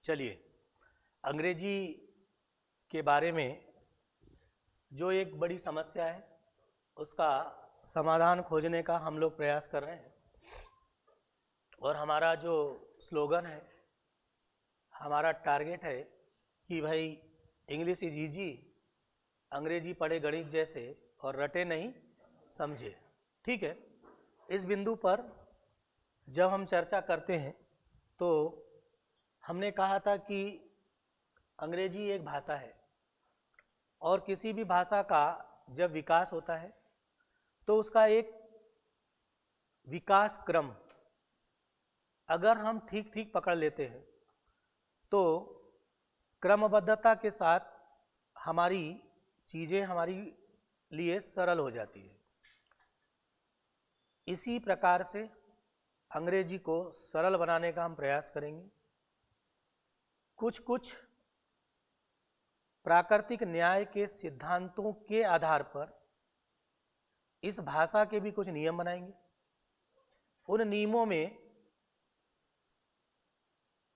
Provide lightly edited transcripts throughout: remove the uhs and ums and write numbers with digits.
चलिए, अंग्रेजी के बारे में जो एक बड़ी समस्या है उसका समाधान खोजने का हम लोग प्रयास कर रहे हैं। और हमारा जो स्लोगन है, हमारा टारगेट है कि भाई इंग्लिश इज ईजी, अंग्रेजी पढ़े गणित जैसे और रटे नहीं समझे। ठीक है, इस बिंदु पर जब हम चर्चा करते हैं तो हमने कहा था कि अंग्रेजी एक भाषा है और किसी भी भाषा का जब विकास होता है तो उसका एक विकास क्रम अगर हम ठीक ठीक पकड़ लेते हैं तो क्रमबद्धता के साथ हमारी चीज़ें हमारी लिए सरल हो जाती है। इसी प्रकार से अंग्रेजी को सरल बनाने का हम प्रयास करेंगे। कुछ कुछ प्राकृतिक न्याय के सिद्धांतों के आधार पर इस भाषा के भी कुछ नियम बनाएंगे। उन नियमों में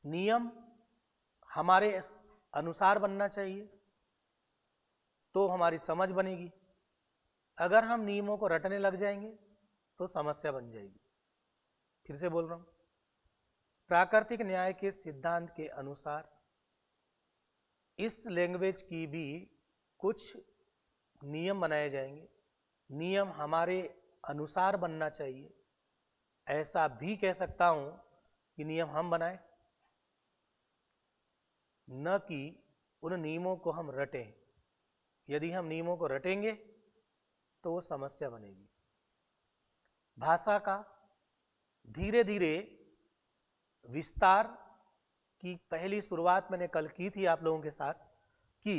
नियम हमारे अनुसार बनना चाहिए तो हमारी समझ बनेगी। अगर हम नियमों को रटने लग जाएंगे तो समस्या बन जाएगी। फिर से बोल रहा हूं, प्राकृतिक न्याय के सिद्धांत के अनुसार इस लैंग्वेज की भी कुछ नियम बनाए जाएंगे। नियम हमारे अनुसार बनना चाहिए। ऐसा भी कह सकता हूं कि नियम हम बनाए, न कि उन नियमों को हम रटें। यदि हम नियमों को रटेंगे तो वो समस्या बनेगी। भाषा का धीरे धीरे विस्तार की पहली शुरुआत मैंने कल की थी आप लोगों के साथ कि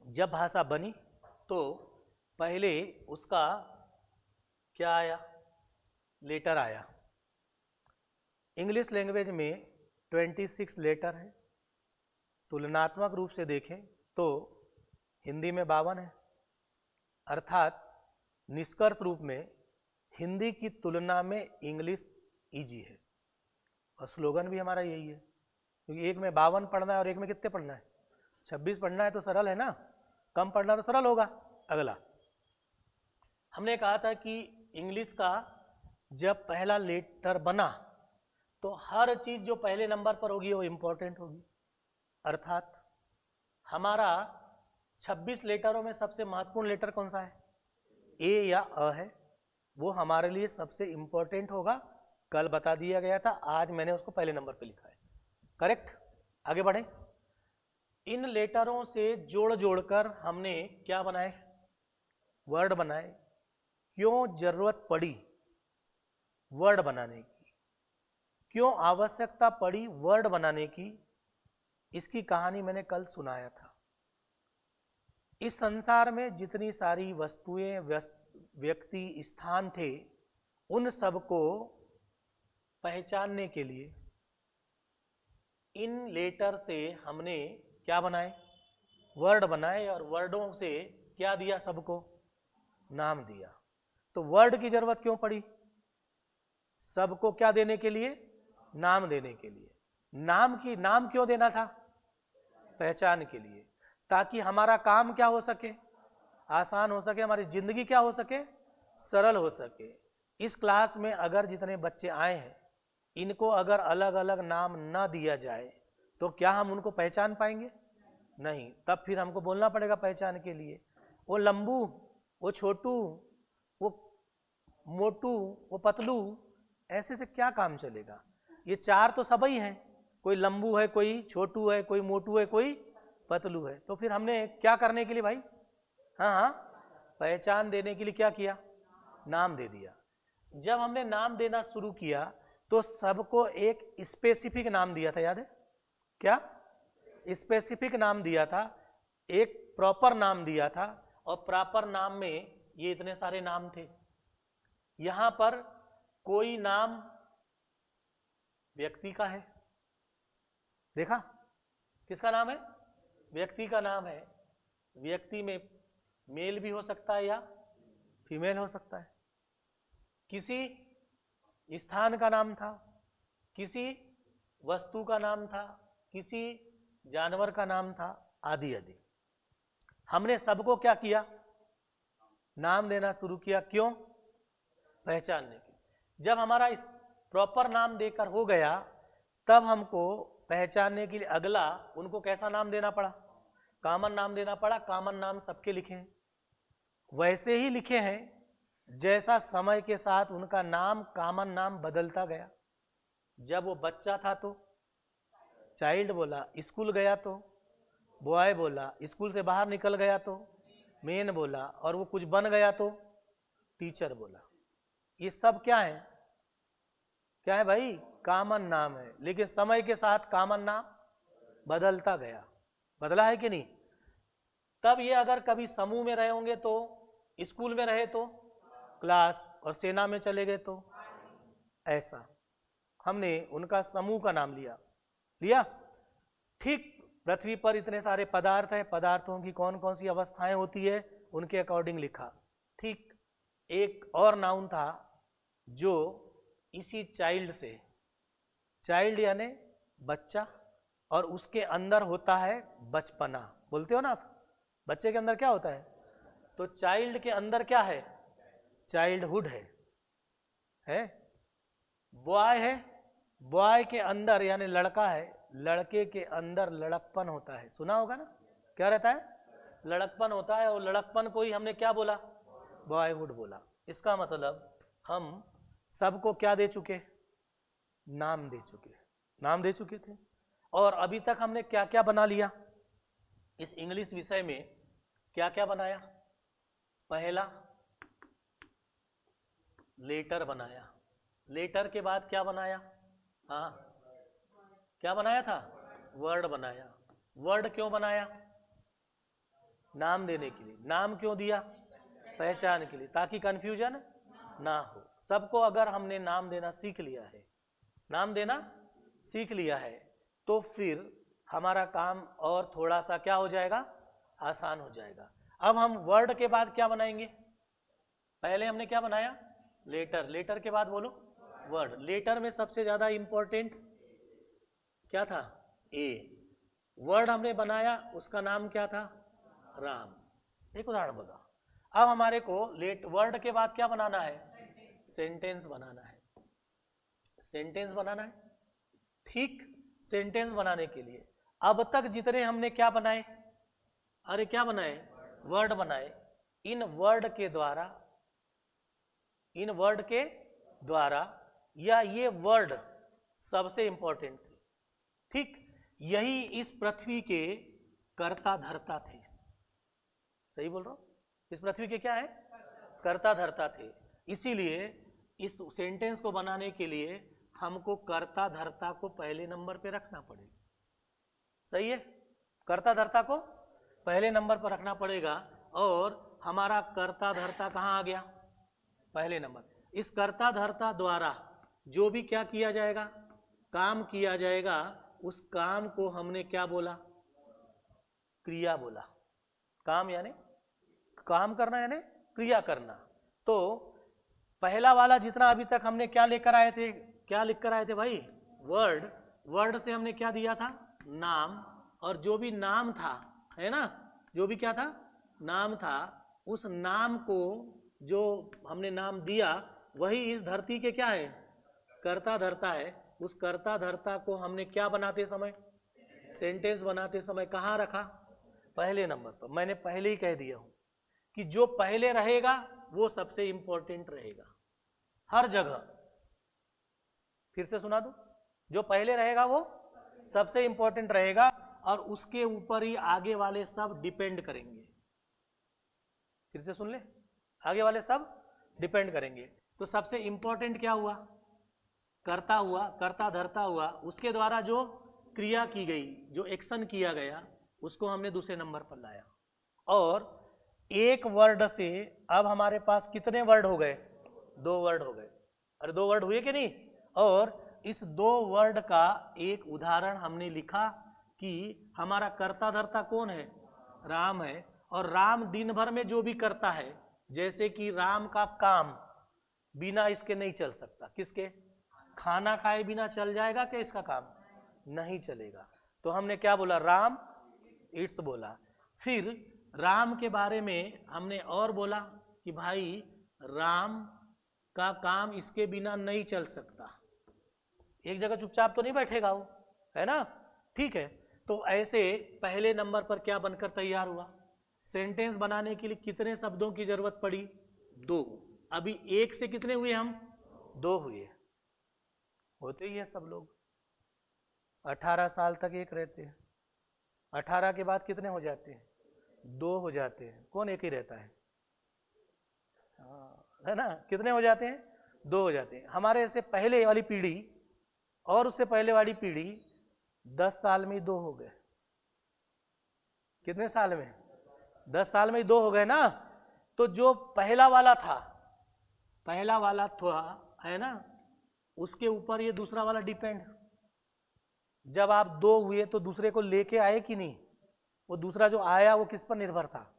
जब भाषा बनी तो पहले उसका क्या आया, लेटर आया। इंग्लिश लैंग्वेज में 26 लेटर हैं। तुलनात्मक रूप से देखें तो हिंदी में 52 है। अर्थात निष्कर्ष रूप में हिंदी की तुलना में इंग्लिश इजी है। और स्लोगन भी हमारा यही है, क्योंकि एक में 52 पढ़ना है और एक में कितने पढ़ना है, 26 पढ़ना है तो सरल है ना, कम पढ़ना तो सरल होगा। अगला हमने कहा था कि इंग्लिश का जब पहला लेटर बना तो हर चीज जो पहले नंबर पर होगी वो इंपॉर्टेंट होगी। अर्थात हमारा 26 लेटरों में सबसे महत्वपूर्ण लेटर कौन सा है, ए या अ है, वो हमारे लिए सबसे इंपॉर्टेंट होगा। कल बता दिया गया था, आज मैंने उसको पहले नंबर पे लिखा है। करेक्ट। आगे बढ़े। इन लेटरों से जोड़ जोड़कर हमने क्या बनाए, वर्ड बनाए। क्यों जरूरत पड़ी वर्ड बनाने की, क्यों आवश्यकता पड़ी वर्ड बनाने की, इसकी कहानी मैंने कल सुनाया था। इस संसार में जितनी सारी वस्तुएं, व्यक्ति, स्थान थे, उन सबको पहचानने के लिए इन लेटर से हमने क्या बनाए, वर्ड बनाए। और वर्डों से क्या दिया, सबको नाम दिया। तो वर्ड की जरूरत क्यों पड़ी, सबको क्या देने के लिए, नाम देने के लिए। नाम क्यों देना था, पहचान के लिए, ताकि हमारा काम क्या हो सके, आसान हो सके, हमारी जिंदगी क्या हो सके, सरल हो सके। इस क्लास में अगर जितने बच्चे आए हैं इनको अगर अलग अलग नाम ना दिया जाए तो क्या हम उनको पहचान पाएंगे, नहीं। तब फिर हमको बोलना पड़ेगा पहचान के लिए, वो लंबू, वो छोटू, वो मोटू, वो पतलू, ऐसे से क्या काम चलेगा। ये चार तो सब ही हैं, कोई लंबू है, कोई छोटू है, कोई मोटू है, कोई पतलू है। तो फिर हमने क्या करने के लिए भाई, हाँ, पहचान देने के लिए क्या किया, नाम दे दिया। जब हमने नाम देना शुरू किया तो सबको एक स्पेसिफिक नाम दिया था, याद है क्या, स्पेसिफिक नाम दिया था, एक प्रॉपर नाम दिया था। और प्रॉपर नाम में ये इतने सारे नाम थे। यहां पर कोई नाम व्यक्ति का है, देखा, किसका नाम है, व्यक्ति का नाम है। व्यक्ति में मेल भी हो सकता है या फीमेल हो सकता है। किसी स्थान का नाम था, किसी वस्तु का नाम था, किसी जानवर का नाम था, आदि आदि। हमने सबको क्या किया? नाम देना शुरू किया। क्यों? पहचानने के। जब हमारा इस प्रॉपर नाम देकर हो गया, तब हमको पहचानने के लिए अगला उनको कैसा नाम देना पड़ा? कॉमन नाम देना पड़ा। कॉमन नाम सबके लिखे हैं, वैसे ही लिखे हैं जैसा समय के साथ उनका नाम, कॉमन नाम बदलता गया। जब वो बच्चा था तो चाइल्ड बोला, स्कूल गया तो बॉय बोला, स्कूल से बाहर निकल गया तो मैन बोला, और वो कुछ बन गया तो टीचर बोला। ये सब क्या है? क्या है भाई? कॉमन नाम है। लेकिन समय के साथ कॉमन नाम बदलता गया। बदला है कि नहीं? तब ये अगर कभी समूह में रहे होंगे तो, स्कूल में रहे तो क्लास, और सेना में चले गए तो ऐसा। हमने उनका समूह का नाम लिया। ठीक पृथ्वी पर इतने सारे पदार्थ हैं, पदार्थों की कौन कौन सी अवस्थाएं होती है उनके अकॉर्डिंग लिखा। ठीक एक और नाउन था जो इसी चाइल्ड से, चाइल्ड यानी बच्चा, और उसके अंदर होता है बचपना। बोलते हो ना आप, बच्चे के अंदर क्या होता है? तो चाइल्ड के अंदर क्या है? चाइल्डहुड है। बॉय है, बॉय के अंदर यानी लड़का है, लड़के के अंदर लड़कपन होता है। सुना होगा ना, क्या रहता है? लड़कपन होता है। और लड़कपन को ही हमने क्या बोला? बॉयहुड बोला। इसका मतलब हम सबको क्या दे चुके? नाम दे चुके थे। और अभी तक हमने क्या क्या बना लिया इस इंग्लिश विषय में? क्या क्या बनाया? पहला लेटर बनाया। लेटर के बाद क्या बनाया? हाँ, क्या बनाया था? वर्ड बनाया। वर्ड क्यों बनाया? नाम देने के लिए। नाम क्यों दिया? पहचान के लिए, ताकि कंफ्यूजन ना हो। सबको अगर हमने नाम देना सीख लिया है, नाम देना सीख लिया है, तो फिर हमारा काम और थोड़ा सा क्या हो जाएगा? आसान हो जाएगा। अब हम वर्ड के बाद क्या बनाएंगे? पहले हमने क्या बनाया? लेटर। लेटर के बाद बोलो वर्ड। लेटर में सबसे ज्यादा इंपॉर्टेंट क्या था? ए। वर्ड हमने बनाया, उसका नाम क्या था? राम। एक उदाहरण बोला। अब हमारे को वर्ड के बाद क्या बनाना है? सेंटेंस बनाना है। सेंटेंस बनाना है। ठीक, सेंटेंस बनाने के लिए अब तक जितने हमने क्या बनाए? अरे क्या बनाए? वर्ड बनाए। इन वर्ड के द्वारा या ये वर्ड सबसे इंपॉर्टेंट थे। ठीक, यही इस पृथ्वी के कर्ता धर्ता थे। सही बोल रहा हूं? इस पृथ्वी के क्या है? कर्ता धर्ता थे। इसीलिए इस सेंटेंस को बनाने के लिए हमको कर्ता धर्ता को पहले नंबर पे रखना पड़ेगा। सही है? कर्ता धर्ता को पहले नंबर पर रखना पड़ेगा। और हमारा कर्ता धर्ता कहाँ आ गया? पहले नंबर। इस कर्ता धर्ता द्वारा जो भी क्या किया जाएगा? काम किया जाएगा। उस काम को हमने क्या बोला? क्रिया बोला। काम यानी काम करना, यानी क्रिया करना। तो पहला वाला जितना अभी तक हमने क्या लेकर आए थे? क्या लिख कर आए थे भाई? वर्ड। वर्ड से हमने क्या दिया था? नाम। और जो भी नाम था, है ना, जो भी क्या था? नाम था। उस नाम को जो हमने नाम दिया, वही इस धरती के क्या है? कर्ता धर्ता है। उस कर्ता धर्ता को हमने क्या बनाते समय? सेंटेंस बनाते समय कहाँ रखा? पहले नंबर पर। मैंने पहले ही कह दिया हूं कि जो पहले रहेगा वो सबसे इंपॉर्टेंट रहेगा हर जगह। फिर से सुना दूं, जो पहले रहेगा वो सबसे इंपॉर्टेंट रहेगा, और उसके ऊपर ही आगे वाले सब डिपेंड करेंगे। फिर से सुन ले, आगे वाले सब डिपेंड करेंगे। तो सबसे इंपॉर्टेंट क्या हुआ? कर्ता हुआ, कर्ता धर्ता हुआ। उसके द्वारा जो क्रिया की गई, जो एक्शन किया गया, उसको हमने दूसरे नंबर पर लाया। और एक वर्ड से अब हमारे पास कितने वर्ड हो गए? 2 वर्ड हो गए। अरे 2 वर्ड हुए कि नहीं? और इस 2 वर्ड का एक उदाहरण हमने लिखा कि हमारा कर्ता धर्ता कौन है? राम है। और राम दिन भर में जो भी करता है, जैसे कि राम का काम बिना इसके नहीं चल सकता। किसके? खाना खाए बिना चल जाएगा क्या इसका काम? नहीं चलेगा। तो हमने क्या बोला? राम ईट्स बोला। फिर राम के बारे में हमने और बोला कि भाई राम का काम इसके बिना नहीं चल सकता। एक जगह चुपचाप तो नहीं बैठेगा वो, है ना? ठीक है। तो ऐसे पहले नंबर पर क्या बनकर तैयार हुआ? सेंटेंस बनाने के लिए कितने शब्दों की जरूरत पड़ी? 2। अभी एक से कितने हुए हम? 2 हुए। होते ही है सब लोग। 18 साल तक एक रहते हैं, 18 के बाद कितने हो जाते हैं? 2 हो जाते हैं। कौन एक ही रहता है? है ना? कितने हो जाते हैं? 2 हो जाते हैं। हमारे से पहले वाली पीढ़ी और उससे पहले वाली पीढ़ी 10 साल में ही 2 हो गए। कितने साल में? 10 साल में ही 2 हो गए ना। तो जो पहला वाला था है ना, उसके ऊपर ये दूसरा वाला डिपेंड। जब आप 2 हुए तो दूसरे को लेके आए कि नहीं? वो दूसरा जो आया वो किस पर निर्भर था?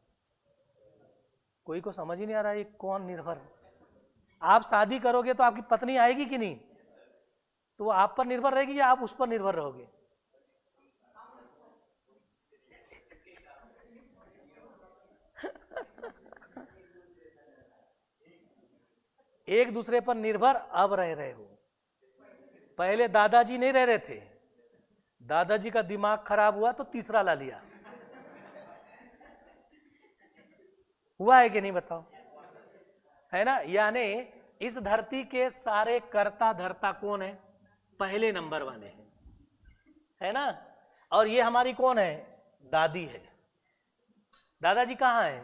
कोई को समझ ही नहीं आ रहा है कौन निर्भर। आप शादी करोगे तो आपकी पत्नी आएगी कि नहीं? तो वो आप पर निर्भर रहेगी या आप उस पर निर्भर रहोगे? एक दूसरे पर निर्भर अब रह रहे हो। पहले दादाजी नहीं रह रहे थे। दादाजी का दिमाग खराब हुआ तो तीसरा ला लिया। हुआ है कि नहीं बताओ? है ना? यानी इस धरती के सारे कर्ता धर्ता कौन है? पहले नंबर वाले हैं, है ना? और ये हमारी कौन है? दादी है। दादाजी कहाँ है?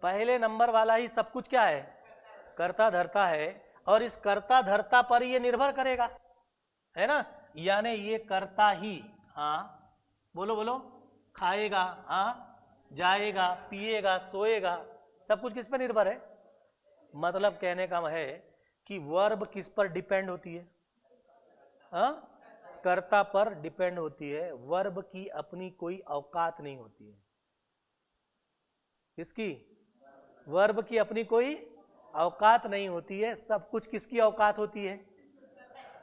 पहले नंबर वाला ही सब कुछ क्या है? कर्ता धर्ता है। और इस कर्ता धर्ता पर ये निर्भर करेगा, है ना? यानी ये कर्ता ही, हाँ बोलो बोलो, खाएगा, हाँ जाएगा, पिएगा, सोएगा, सब कुछ किस पर निर्भर है? मतलब कहने का है कि वर्ब किस पर डिपेंड होती है? हाँ, कर्ता पर डिपेंड होती है। वर्ब की अपनी कोई औकात नहीं होती है। किसकी? वर्ब की अपनी कोई औकात नहीं होती है। सब कुछ किसकी औकात होती है?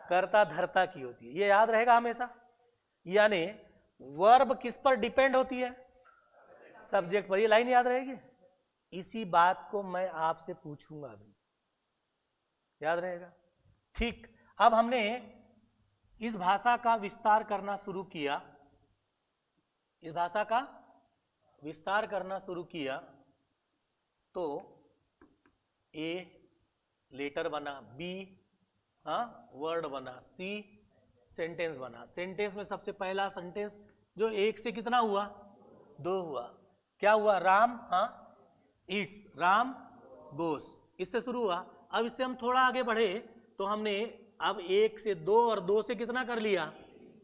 कर्ता धर्ता की होती है। ये याद रहेगा हमेशा। यानी वर्ब किस पर डिपेंड होती है? सब्जेक्ट पर। ये लाइन याद रहेगी। इसी बात को मैं आपसे पूछूंगा अभी, याद रहेगा? ठीक। अब हमने इस भाषा का विस्तार करना शुरू किया। इस भाषा का विस्तार करना शुरू किया तो ए लेटर बना, बी हाँ वर्ड बना, सी सेंटेंस बना। सेंटेंस में सबसे पहला सेंटेंस जो एक से कितना हुआ? 2 हुआ। क्या हुआ? राम हाँ ईट्स, राम गोस, इससे शुरू हुआ। अब इससे हम थोड़ा आगे बढ़े तो हमने अब 1 से 2 और 2 से कितना कर लिया?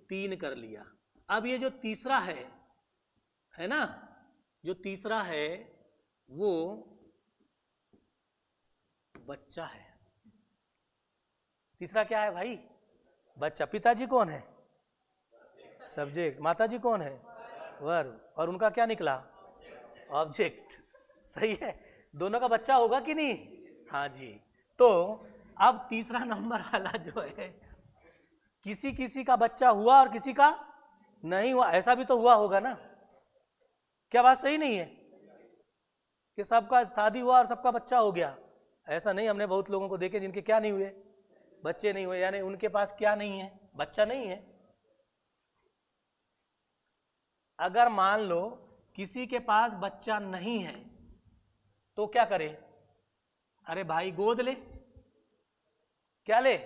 3 कर लिया। अब ये जो तीसरा है ना, जो तीसरा है वो बच्चा है। तीसरा क्या है भाई? बच्चा। पिताजी कौन है? सब्जेक्ट। माताजी कौन है? वर्ब। और उनका क्या निकला? ऑब्जेक्ट। सही है। दोनों का बच्चा होगा कि नहीं? हाँ जी। तो अब तीसरा नंबर वाला जो है, किसी किसी का बच्चा हुआ और किसी का नहीं हुआ। ऐसा भी तो हुआ होगा ना? क्या बात सही नहीं है कि सबका शादी हुआ और सबका बच्चा हो गया? ऐसा नहीं। हमने बहुत लोगों को देखे जिनके क्या नहीं हुए? बच्चे नहीं हुए। यानी उनके पास क्या नहीं है? बच्चा नहीं है। अगर मान लो किसी के पास बच्चा नहीं है तो क्या करे? अरे भाई गोद ले। क्या ले?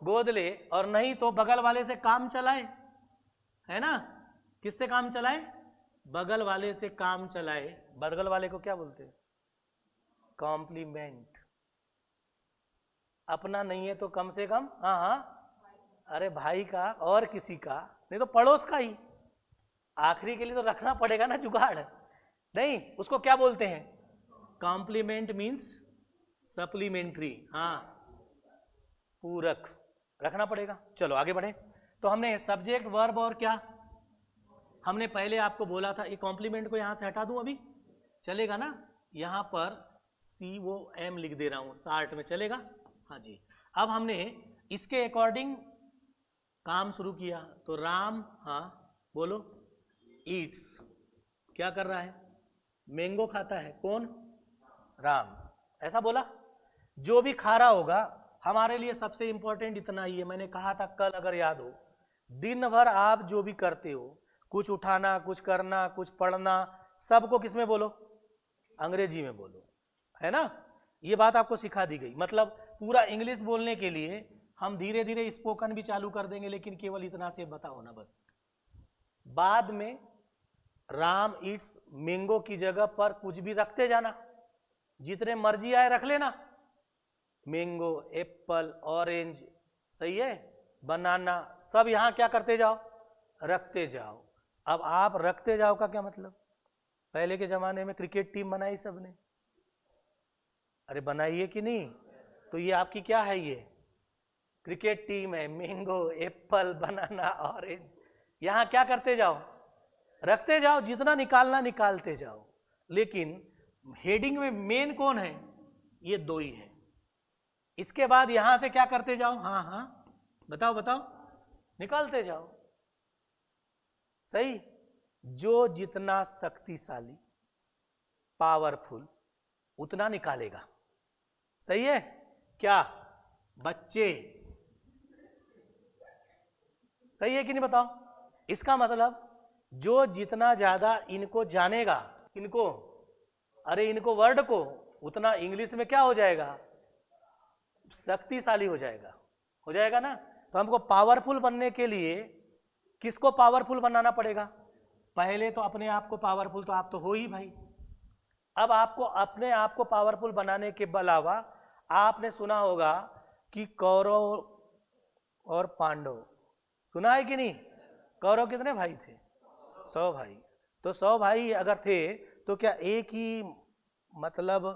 गोद ले। और नहीं तो बगल वाले से काम चलाए, है ना? किससे काम चलाए? बगल वाले से काम चलाए। बगल वाले को क्या बोलते हैं? कॉम्प्लीमेंट। अपना नहीं है तो कम से कम हाँ हाँ, अरे भाई का और किसी का, नहीं तो पड़ोस का ही। आखिरी के लिए तो रखना पड़ेगा ना जुगाड़। नहीं, उसको क्या बोलते हैं? कॉम्प्लीमेंट मीन्स सप्लीमेंट्री, हाँ पूरक, रखना पड़ेगा। चलो आगे बढ़े। तो हमने सब्जेक्ट वर्ब और क्या हमने पहले आपको बोला था, ये कॉम्प्लीमेंट को यहां से हटा दूं अभी चलेगा ना? यहां पर COM लिख दे रहा हूं, शार्ट में चलेगा? हाँ जी। अब हमने इसके अकॉर्डिंग काम शुरू किया। तो राम, हाँ बोलो, ईट्स, क्या कर रहा है? मैंगो खाता है। कौन? राम। ऐसा बोला। जो भी खा रहा होगा, हमारे लिए सबसे इंपॉर्टेंट इतना ही है, मैंने कहा था कल, अगर याद हो, दिन भर आप जो भी करते हो, कुछ उठाना, कुछ करना, कुछ पढ़ना, सबको किस में बोलो? अंग्रेजी में बोलो, है ना? ये बात आपको सिखा दी गई। मतलब पूरा इंग्लिश बोलने के लिए हम धीरे धीरे स्पोकन भी चालू कर देंगे, लेकिन केवल इतना से बताओ ना बस। बाद में राम ईट्स मैंगो की जगह पर कुछ भी रखते जाना, जितने मर्जी आए रख लेना। मैंगो, एप्पल, ऑरेंज, सही है, बनाना, सब यहां क्या करते जाओ? रखते जाओ। अब आप रखते जाओ का क्या मतलब? पहले के जमाने में क्रिकेट टीम बनाई सबने, अरे बनाइए कि नहीं? तो ये आपकी क्या है? ये क्रिकेट टीम है। मैंगो, एप्पल, बनाना, ऑरेंज, यहां क्या करते जाओ? रखते जाओ, जितना निकालना निकालते जाओ। लेकिन हेडिंग में मेन कौन है? ये दो ही है। इसके बाद यहां से क्या करते जाओ? हाँ हाँ बताओ बताओ, निकालते जाओ। सही। जो जितना शक्तिशाली, पावरफुल, उतना निकालेगा। सही है क्या बच्चे? सही है कि नहीं बताओ? इसका मतलब जो जितना ज्यादा इनको जानेगा, इनको, अरे इनको वर्ड को, उतना इंग्लिश में क्या हो जाएगा? शक्तिशाली हो जाएगा। हो जाएगा ना? तो हमको पावरफुल बनने के लिए किसको पावरफुल बनाना पड़ेगा? पहले तो अपने आप को पावरफुल, तो आप तो हो ही भाई। अब आपको अपने आप को पावरफुल बनाने के अलावा, आपने सुना होगा कि कौरव और पांडव, सुना है कि नहीं? कौरव कितने भाई थे? 100 भाई। तो 100 भाई अगर थे, तो क्या एक ही मतलब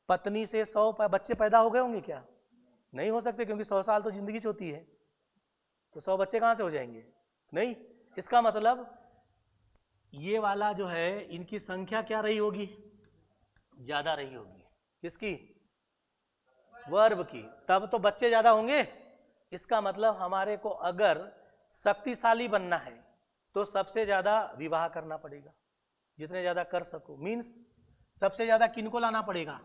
पत्नी से 100 बच्चे पैदा हो गए होंगे क्या? नहीं हो सकते, क्योंकि 100 साल तो जिंदगी होती है। तो 100 बच्चे कहां से हो जाएंगे? नहीं। इसका मतलब ये वाला जो है, इनकी संख्या क्या रही होगी? ज्यादा रही होगी। किसकी? वर्ब की। तब तो बच्चे ज्यादा होंगे। इसका मतलब हमारे को अगर शक्तिशाली बनना है, तो सबसे ज्यादा विवाह करना पड़ेगा, जितने ज्यादा कर सको। मीन्स सबसे ज्यादा किनको लाना पड़ेगा?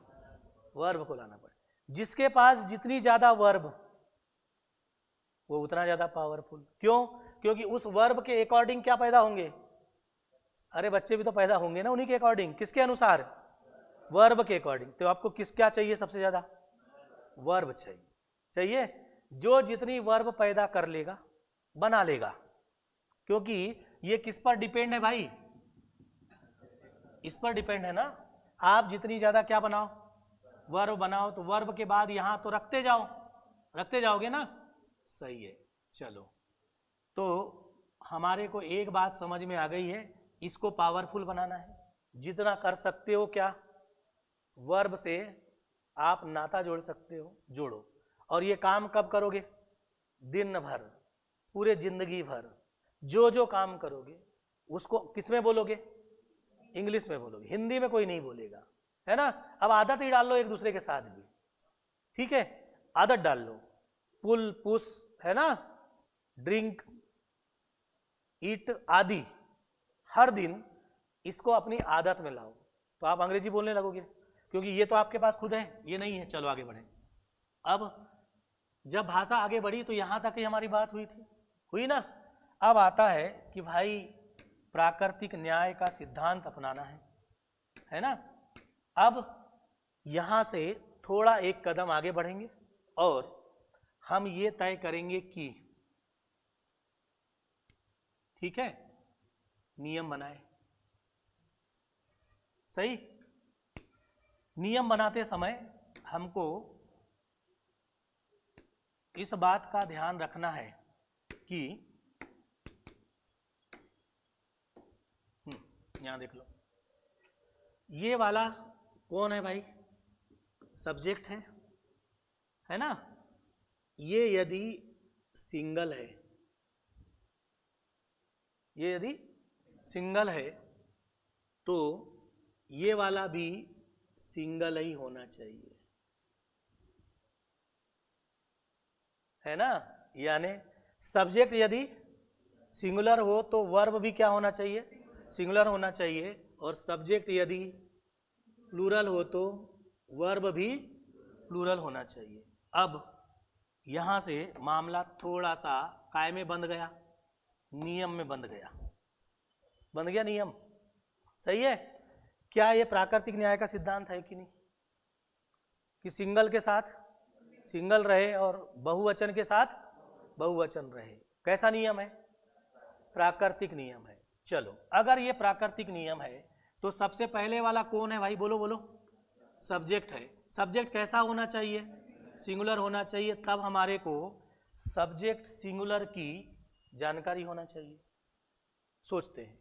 वर्ब को लाना पड़ेगा। जिसके पास जितनी ज्यादा वर्ब, वो उतना ज्यादा पावरफुल। क्यों? क्योंकि उस वर्ब के अकॉर्डिंग क्या पैदा होंगे? अरे बच्चे भी तो पैदा होंगे ना उन्हीं के अकॉर्डिंग। किसके अनुसार? वर्ब के अकॉर्डिंग। तो आपको किस क्या चाहिए? सबसे ज्यादा वर्ब चाहिए। चाहिए। जो जितनी वर्ब पैदा कर लेगा, बना लेगा। क्योंकि ये किस पर डिपेंड है भाई? इस पर डिपेंड है ना। आप जितनी ज्यादा क्या बनाओ? वर्ब बनाओ। तो वर्ब के बाद यहां तो रखते जाओ, रखते जाओगे ना। सही है। चलो, तो हमारे को एक बात समझ में आ गई है, इसको पावरफुल बनाना है। जितना कर सकते हो, क्या वर्ब से आप नाता जोड़ सकते हो, जोड़ो। और ये काम कब करोगे? दिन भर, पूरे जिंदगी भर जो जो काम करोगे, उसको किस में बोलोगे? इंग्लिश में बोलोगे। हिंदी में कोई नहीं बोलेगा, है ना? अब आदत ही डाल लो एक दूसरे के साथ भी, ठीक है? आदत डाल लो। पुल, पुश, है ना, ड्रिंक, ईट आदि, हर दिन इसको अपनी आदत में लाओ, तो आप अंग्रेजी बोलने लगोगे। क्योंकि ये तो आपके पास खुद है, ये नहीं है। चलो आगे बढ़े। अब जब भाषा आगे बढ़ी तो यहां तक ही हमारी बात हुई थी, हुई ना? अब आता है कि भाई प्राकृतिक न्याय का सिद्धांत अपनाना है ना? अब यहां से थोड़ा एक कदम आगे बढ़ेंगे और हम ये तय करेंगे कि, ठीक है, नियम बनाए। सही। नियम बनाते समय हमको इस बात का ध्यान रखना है कि, यहां देख लो, ये वाला कौन है भाई? सब्जेक्ट है ना? ये यदि सिंगल है, ये यदि सिंगल है, तो ये वाला भी सिंगल ही होना चाहिए, है ना। यानी सब्जेक्ट यदि सिंगुलर हो तो वर्ब भी क्या होना चाहिए, सिंगुलर होना चाहिए, और सब्जेक्ट यदि प्लूरल हो तो वर्ब भी प्लूरल होना चाहिए। अब यहां से मामला थोड़ा सा काय में बंध गया, नियम में बंध गया, बंध गया नियम। सही है। क्या ये प्राकृतिक न्याय का सिद्धांत है कि नहीं, कि सिंगल के साथ सिंगल रहे और बहुवचन के साथ बहुवचन रहे। कैसा नियम है, प्राकृतिक नियम है। चलो, अगर ये प्राकृतिक नियम है तो सबसे पहले वाला कौन है भाई, बोलो बोलो, सब्जेक्ट है। सब्जेक्ट कैसा होना चाहिए, सिंगुलर होना चाहिए। तब हमारे को सब्जेक्ट सिंगुलर की जानकारी होना चाहिए। सोचते हैं,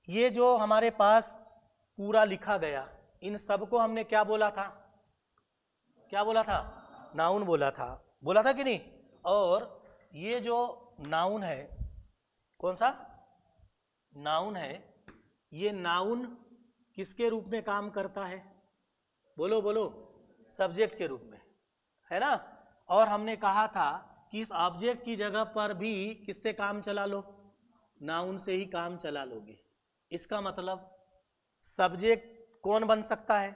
ये जो हमारे पास पूरा लिखा गया, इन सबको हमने क्या बोला था, क्या बोला था, नाउन बोला था, बोला था कि नहीं। और ये जो नाउन है, कौन सा नाउन है, ये नाउन किसके रूप में काम करता है, बोलो बोलो, सब्जेक्ट के रूप में, है ना। और हमने कहा था कि इस ऑब्जेक्ट की जगह पर भी किससे काम चला लो, नाउन से ही काम चला लोगे। इसका मतलब सब्जेक्ट कौन बन सकता है,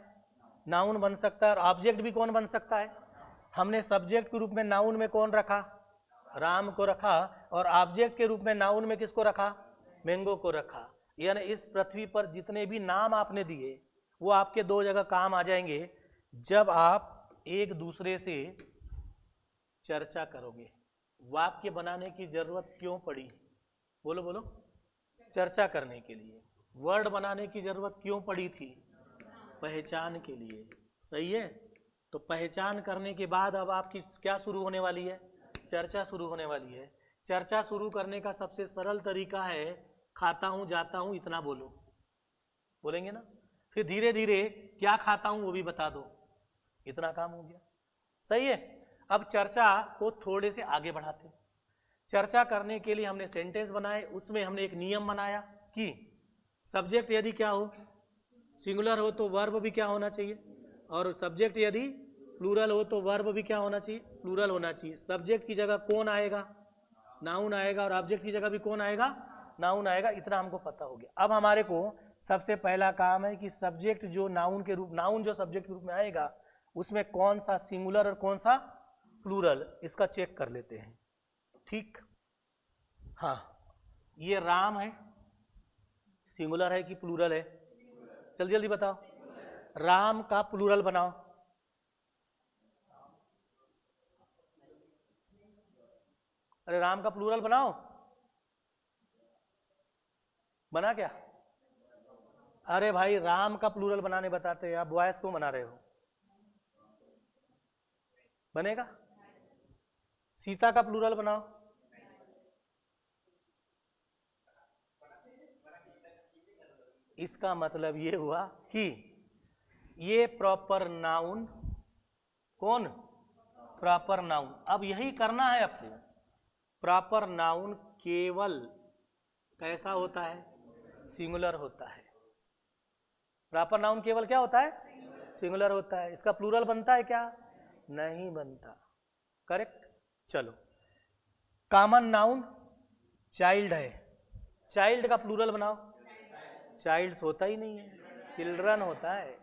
नाउन बन सकता है, और ऑब्जेक्ट भी कौन बन सकता है। हमने सब्जेक्ट के रूप में नाउन में कौन रखा, राम को रखा, और ऑब्जेक्ट के रूप में नाउन में किसको रखा, मैंगो को रखा। यानी इस पृथ्वी पर जितने भी नाम आपने दिए वो आपके दो जगह काम आ जाएंगे, जब आप एक दूसरे से चर्चा करोगे। वाक्य बनाने की जरूरत क्यों पड़ी, बोलो बोलो, चर्चा करने के लिए। वर्ड बनाने की जरूरत क्यों पड़ी थी, पहचान के लिए। सही है। तो पहचान करने के बाद अब आपकी क्या शुरू होने वाली है, चर्चा शुरू होने वाली है। चर्चा शुरू करने का सबसे सरल तरीका है, खाता हूं जाता हूं इतना बोलो, बोलेंगे ना। फिर धीरे धीरे क्या खाता हूं वो भी बता दो, इतना काम हो गया। सही है। अब चर्चा को थोड़े से आगे बढ़ाते हैं। चर्चा करने के लिए हमने सेंटेंस बनाए, उसमें हमने एक नियम बनाया कि सब्जेक्ट यदि क्या हो, सिंगुलर हो तो वर्ब भी क्या होना चाहिए, और सब्जेक्ट यदि प्लूरल हो तो वर्ब भी क्या होना चाहिए, प्लूरल होना चाहिए। सब्जेक्ट की जगह कौन आएगा, नाउन आएगा, और ऑब्जेक्ट की जगह भी कौन आएगा, नाउन आएगा। इतना हमको पता हो गया। अब हमारे को सबसे पहला काम है कि सब्जेक्ट जो नाउन के रूप, नाउन जो सब्जेक्ट के रूप में आएगा उसमें कौन सा सिंगुलर और कौन सा प्लूरल, इसका चेक कर लेते हैं। ठीक, हाँ, ये राम है, सिंगुलर है कि प्लूरल है, जल्दी जल्दी बताओ। राम का प्लूरल बनाओ, अरे राम का प्लूरल बनाओ, बना क्या, अरे भाई राम का प्लूरल बनाने बताते हैं, आप बॉयज को बना रहे हो, बनेगा। सीता का प्लूरल बनाओ, इसका मतलब ये हुआ कि ये प्रॉपर नाउन, कौन, प्रॉपर नाउन। अब यही करना है आपको। प्रॉपर नाउन केवल कैसा होता है, सिंगुलर होता है। प्रॉपर नाउन केवल क्या होता है, सिंगुलर होता है। इसका प्लूरल बनता है क्या, नहीं बनता। करेक्ट। चलो, कॉमन नाउन चाइल्ड है, चाइल्ड का प्लूरल बनाओ, चाइल्ड्स होता ही नहीं है, चिल्ड्रन होता है।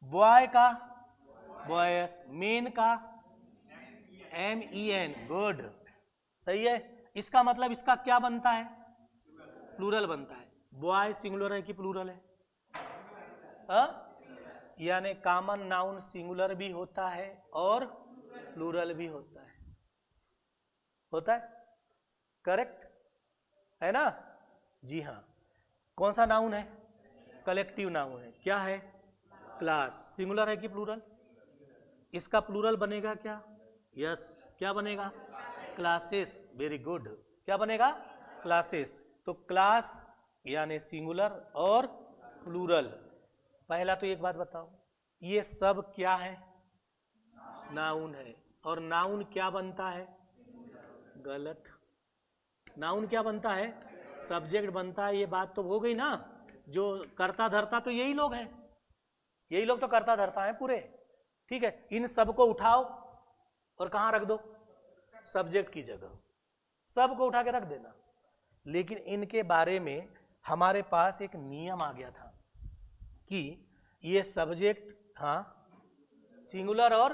बॉय का बॉयस, मेन का MEN, गुड, सही है। इसका मतलब इसका क्या बनता है, प्लूरल बनता है। बॉय सिंगुलर है कि प्लूरल है, यानी कॉमन नाउन सिंगुलर भी होता है और प्लूरल भी होता है, होता है। करेक्ट है ना, जी हाँ। कौन सा नाउन है, कलेक्टिव नाउन है। क्या है, क्लास, सिंगुलर है कि प्लूरल, इसका प्लूरल बनेगा क्या, यस, क्या बनेगा, क्लासेस, वेरी गुड, क्या बनेगा, क्लासेस। तो क्लास यानी सिंगुलर और प्लूरल। पहला तो एक बात बताओ, ये सब क्या है, नाउन है, और नाउन क्या बनता है, गलत, नाउन क्या बनता है, सब्जेक्ट बनता है। ये बात तो हो गई ना, जो कर्ता धर्ता तो यही लोग हैं, यही लोग तो कर्ता धर्ता हैं पूरे। ठीक है, इन सबको उठाओ, और कहाँ रख दो, सब्जेक्ट की जगह, सबको उठा के रख देना। लेकिन इनके बारे में हमारे पास एक नियम आ गया था कि ये सब्जेक्ट, हाँ, सिंगुलर और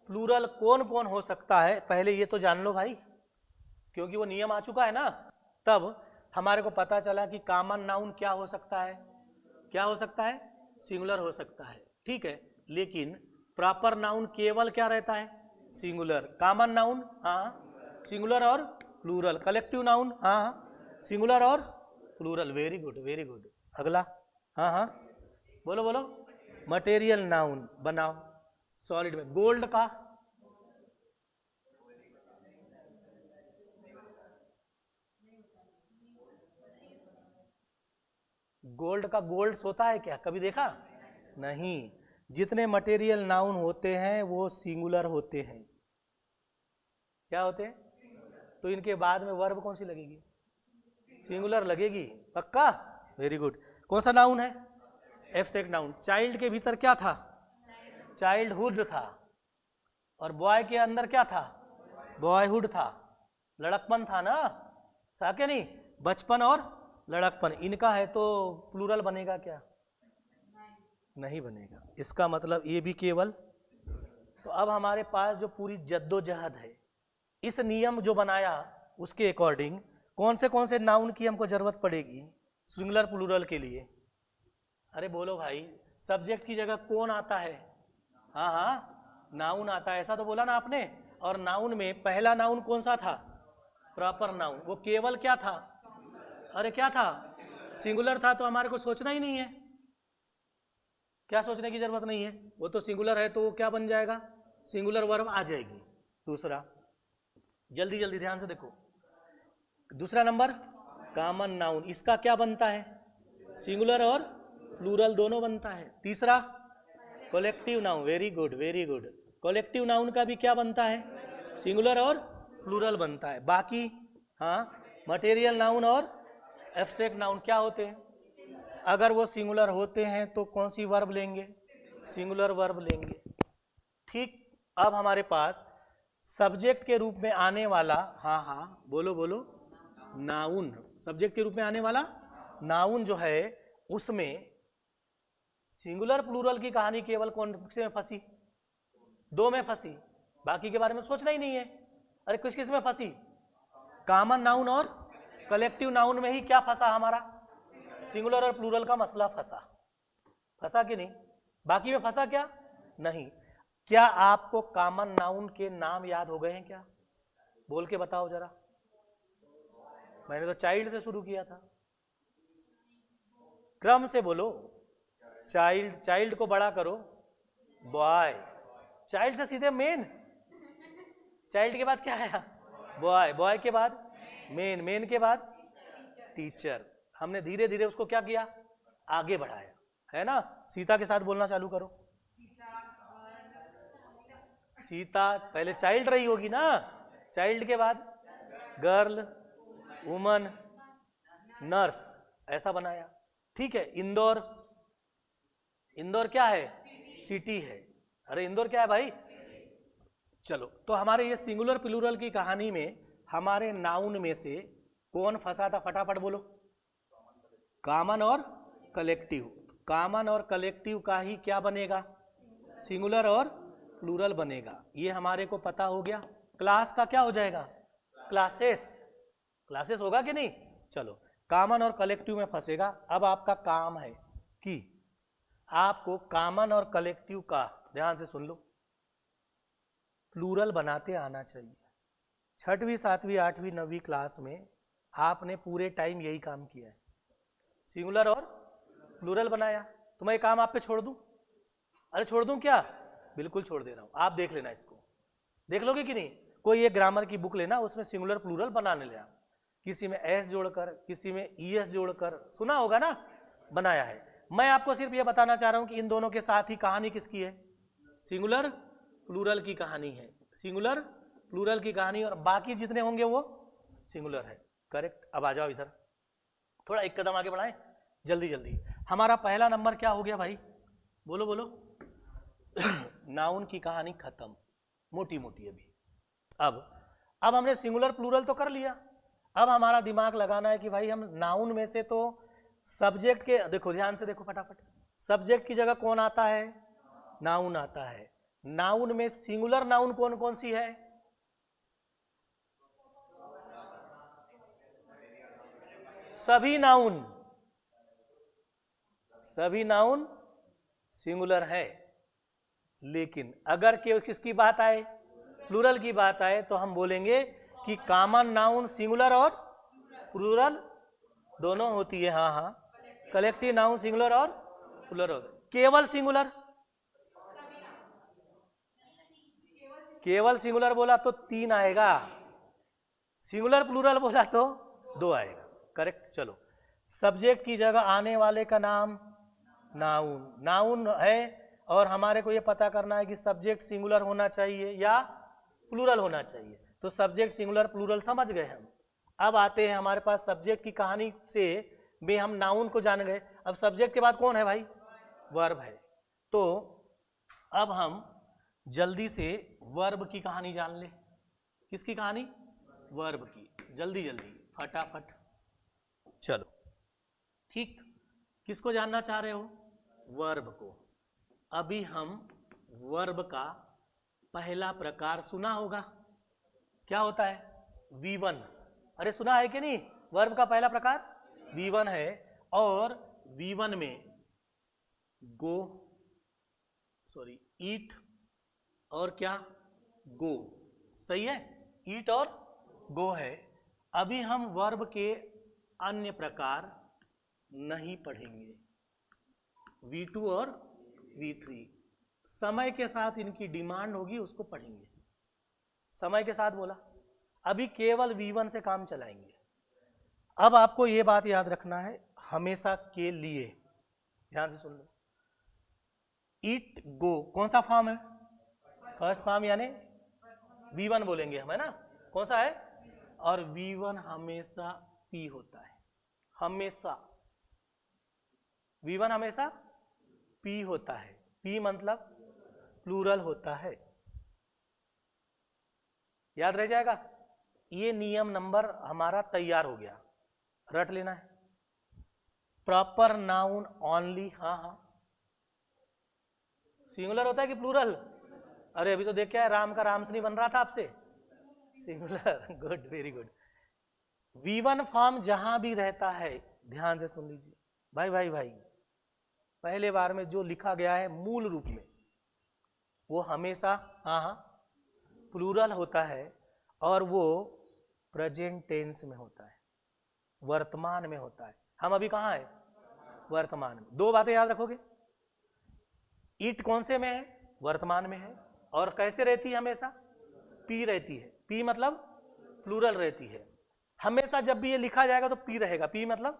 प्लूरल कौन कौन हो सकता है, पहले ये तो जान लो भाई, क्योंकि वो नियम आ चुका है ना। तब हमारे को पता चला कि कॉमन नाउन क्या हो सकता है, क्या हो सकता है, सिंगुलर हो सकता है, ठीक है। लेकिन प्रॉपर नाउन केवल क्या रहता है, सिंगुलर। कॉमन नाउन, हाँ, सिंगुलर और प्लूरल। कलेक्टिव नाउन, हाँ, सिंगुलर और plural. Very good, very good. अगला, हाँ हाँ, बोलो बोलो। मटेरियल नाउन बनाओ सॉलिड में। गोल्ड का, गोल्ड का गोल्ड्स होता है क्या, कभी देखा नहीं। जितने मटेरियल नाउन होते हैं वो सिंगुलर होते हैं। क्या होते हैं, तो इनके बाद में वर्ब कौन सी लगेगी, सिंगुलर लगेगी, पक्का, वेरी गुड। कौन सा नाउन है, एब्स्ट्रैक्ट नाउन। चाइल्ड के भीतर क्या था, चाइल्डहुड था, और बॉय के अंदर क्या था, बॉयहुड था, लड़कपन था ना, था क्या नहीं, बचपन और लड़कपन। इनका है तो प्लूरल बनेगा क्या, नहीं बनेगा। इसका मतलब ये भी केवल। तो अब हमारे पास जो पूरी जद्दोजहद है, इस नियम जो बनाया उसके अकॉर्डिंग कौन से नाउन की हमको जरूरत पड़ेगी सिंगुलर प्लूरल के लिए। अरे बोलो भाई, सब्जेक्ट की जगह कौन आता है, हाँ हाँ, नाउन आता है, ऐसा तो बोला ना आपने। और नाउन में पहला नाउन कौन सा था, प्रॉपर नाउन। वो केवल क्या था, अरे क्या था, सिंगुलर था। तो हमारे को सोचना ही नहीं है, क्या सोचने की जरूरत नहीं है, वो तो सिंगुलर है, तो वो क्या बन जाएगा, सिंगुलर वर्ब आ जाएगी। दूसरा, जल्दी जल्दी ध्यान से देखो, दूसरा नंबर कॉमन नाउन, इसका क्या बनता है, सिंगुलर और प्लूरल दोनों बनता है। तीसरा collective noun, very good very good. Collective noun का भी क्या बनता है, सिंगुलर और प्लूरल बनता है। बाकी, हाँ, मटेरियल नाउन और एब्स्ट्रैक्ट नाउन क्या होते हैं, अगर वो सिंगुलर होते हैं तो कौन सी वर्ब लेंगे, सिंगुलर वर्ब लेंगे। ठीक। अब हमारे पास सब्जेक्ट के रूप में आने वाला, हाँ हाँ बोलो बोलो, नाउन, सब्जेक्ट के रूप में आने वाला नाउन जो है, उसमें सिंगुलर प्लूरल की कहानी केवल कौन से में फंसी, दो में फंसी, बाकी के बारे में सोचना ही नहीं है। अरे किस किस में फंसी, कॉमन नाउन और कलेक्टिव नाउन में ही क्या फंसा हमारा, सिंगुलर और प्लूरल का मसला फंसा, फंसा कि नहीं, बाकी में फंसा क्या नहीं। क्या आपको कॉमन नाउन के नाम याद हो गए हैं क्या, बोल के बताओ जरा। मैंने तो चाइल्ड से शुरू किया था, क्रम से बोलो। चाइल्ड, चाइल्ड को बड़ा करो, बॉय, चाइल्ड से सीधे मेन, चाइल्ड के बाद क्या आया, बॉय, बॉय के बाद मेन, मेन के बाद टीचर। हमने धीरे धीरे उसको क्या किया, आगे बढ़ाया, है ना। सीता के साथ बोलना चालू करो। सीता पहले चाइल्ड रही होगी ना, चाइल्ड के बाद गर्ल, वुमन, नर्स, ऐसा बनाया, ठीक है। इंदौर, इंदौर क्या है, सिटी है। अरे इंदौर क्या है भाई, चलो। तो हमारे ये सिंगुलर प्लूरल की कहानी में हमारे नाउन में से कौन फंसा था, फटाफट बोलो। कॉमन और कलेक्टिव। कॉमन और कलेक्टिव का ही क्या बनेगा, सिंगुलर और प्लूरल बनेगा, ये हमारे को पता हो गया। क्लास का क्या हो जाएगा, क्लासेस, क्लासेस होगा कि नहीं। चलो, कॉमन और कलेक्टिव में फंसेगा। अब आपका काम है कि आपको कॉमन और कलेक्टिव का, ध्यान से सुन लो, प्लूरल बनाते आना चाहिए। छठवीं सातवीं आठवीं नवीं क्लास में आपने पूरे टाइम यही काम किया है, सिंगुलर और प्लूरल बनाया। तो मैं ये काम आप पे छोड़ दूं, अरे छोड़ दूं क्या, बिल्कुल छोड़ दे रहा हूं, आप देख लेना, इसको देख लोगे कि नहीं। कोई एक ग्रामर की बुक लेना, उसमें सिंगुलर प्लूरल बनाने ले, किसी में एस जोड़कर, किसी में ईएस जोड़कर, सुना होगा ना, बनाया है। मैं आपको सिर्फ ये बताना चाह रहा हूं कि इन दोनों के साथ ही कहानी किसकी है, सिंगुलर प्लूरल की कहानी है, सिंगुलर प्लूरल की कहानी, और बाकी जितने होंगे वो सिंगुलर है। करेक्ट। अब आ जाओ इधर, थोड़ा एक कदम आगे बढ़ाएं, जल्दी जल्दी। हमारा पहला नंबर क्या हो गया भाई, बोलो बोलो। नाउन की कहानी खत्म, मोटी मोटी अभी, अब हमने सिंगुलर प्लूरल तो कर लिया, अब हमारा दिमाग लगाना है कि भाई हम नाउन में से तो सब्जेक्ट के, देखो ध्यान से देखो फटाफट, सब्जेक्ट की जगह कौन आता है? नाउन आता है। नाउन में सिंगुलर नाउन कौन कौन सी है? सभी नाउन, सभी नाउन सिंगुलर है। लेकिन अगर केवल किसकी बात आए, प्लूरल की बात आए, तो हम बोलेंगे कि कॉमन नाउन सिंगुलर और प्लूरल दोनों होती है। हाँ हाँ, कलेक्टिव नाउन सिंगुलर और प्लूरल। केवल सिंगुलर, केवल सिंगुलर बोला तो 3 आएगा, सिंगुलर प्लूरल बोला तो 2 आएगा। करेक्ट। चलो, सब्जेक्ट की जगह आने वाले का नाम नाउन, नाउन है, और हमारे को ये पता करना है कि सब्जेक्ट सिंगुलर होना चाहिए या प्लूरल होना चाहिए। तो सब्जेक्ट सिंगुलर प्लूरल समझ गए हम। अब आते हैं हमारे पास सब्जेक्ट की कहानी से भी हम नाउन को जान गए। अब सब्जेक्ट के बाद कौन है भाई? वर्ब है। तो अब हम जल्दी से वर्ब की कहानी जान ले। किसकी कहानी? वर्ब की। जल्दी जल्दी फटाफट चलो। ठीक, किसको जानना चाह रहे हो? वर्ब को। अभी हम वर्ब का पहला प्रकार सुना होगा, क्या होता है? V1। अरे सुना है कि नहीं? वर्ब का पहला प्रकार V1 है, और V1 में गो, सॉरी ईट और क्या? गो। सही है, ईट और गो है। अभी हम वर्ब के अन्य प्रकार नहीं पढ़ेंगे, V2 और V3। समय के साथ इनकी डिमांड होगी, उसको पढ़ेंगे। समय के साथ बोला, अभी केवल V1 से काम चलाएंगे। अब आपको यह बात याद रखना है हमेशा के लिए, ध्यान से सुन लो। ईट गो कौन सा फॉर्म है? फर्स्ट फॉर्म, यानी V1 बोलेंगे हम, है ना? कौन सा है? और V1 हमेशा P होता है, हमेशा V1 हमेशा P होता है। P मतलब प्लूरल होता है, याद रह जाएगा। ये नियम नंबर हमारा तैयार हो गया, रट लेना है। प्रॉपर नाउन ओनली, हाँ हाँ, सिंगुलर होता है कि प्लूरल? अरे अभी तो देख क्या है, राम का राम से नहीं बन रहा था आपसे, singular. Good, very good. V1 form जहां भी रहता है, ध्यान से सुन लीजिए भाई भाई भाई, पहले बार में जो लिखा गया है मूल रूप में, वो हमेशा हाँ हाँ प्लूरल होता है, और वो प्रेजेंट टेंस में होता है, वर्तमान में होता है। हम अभी कहाँ है? वर्तमान में। 2 बातें याद रखोगे, ईट कौन से में है? वर्तमान में है। और कैसे रहती है? हमेशा पी रहती है। पी मतलब प्लूरल रहती है। हमेशा जब भी ये लिखा जाएगा तो पी रहेगा, पी मतलब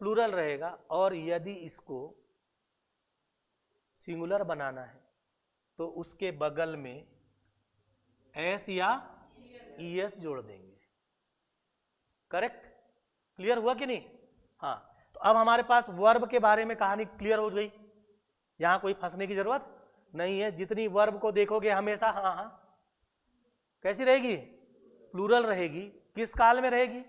प्लूरल रहेगा। और यदि इसको सिंगुलर बनाना है तो उसके बगल में एस या ईएस जोड़ देंगे। करेक्ट? क्लियर हुआ कि नहीं? हाँ, तो अब हमारे पास वर्ब के बारे में कहानी क्लियर हो गई, यहां कोई फंसने की जरूरत नहीं है। जितनी वर्ब को देखोगे हमेशा हाँ हाँ कैसी रहेगी? प्लूरल रहेगी। किस काल में रहेगी?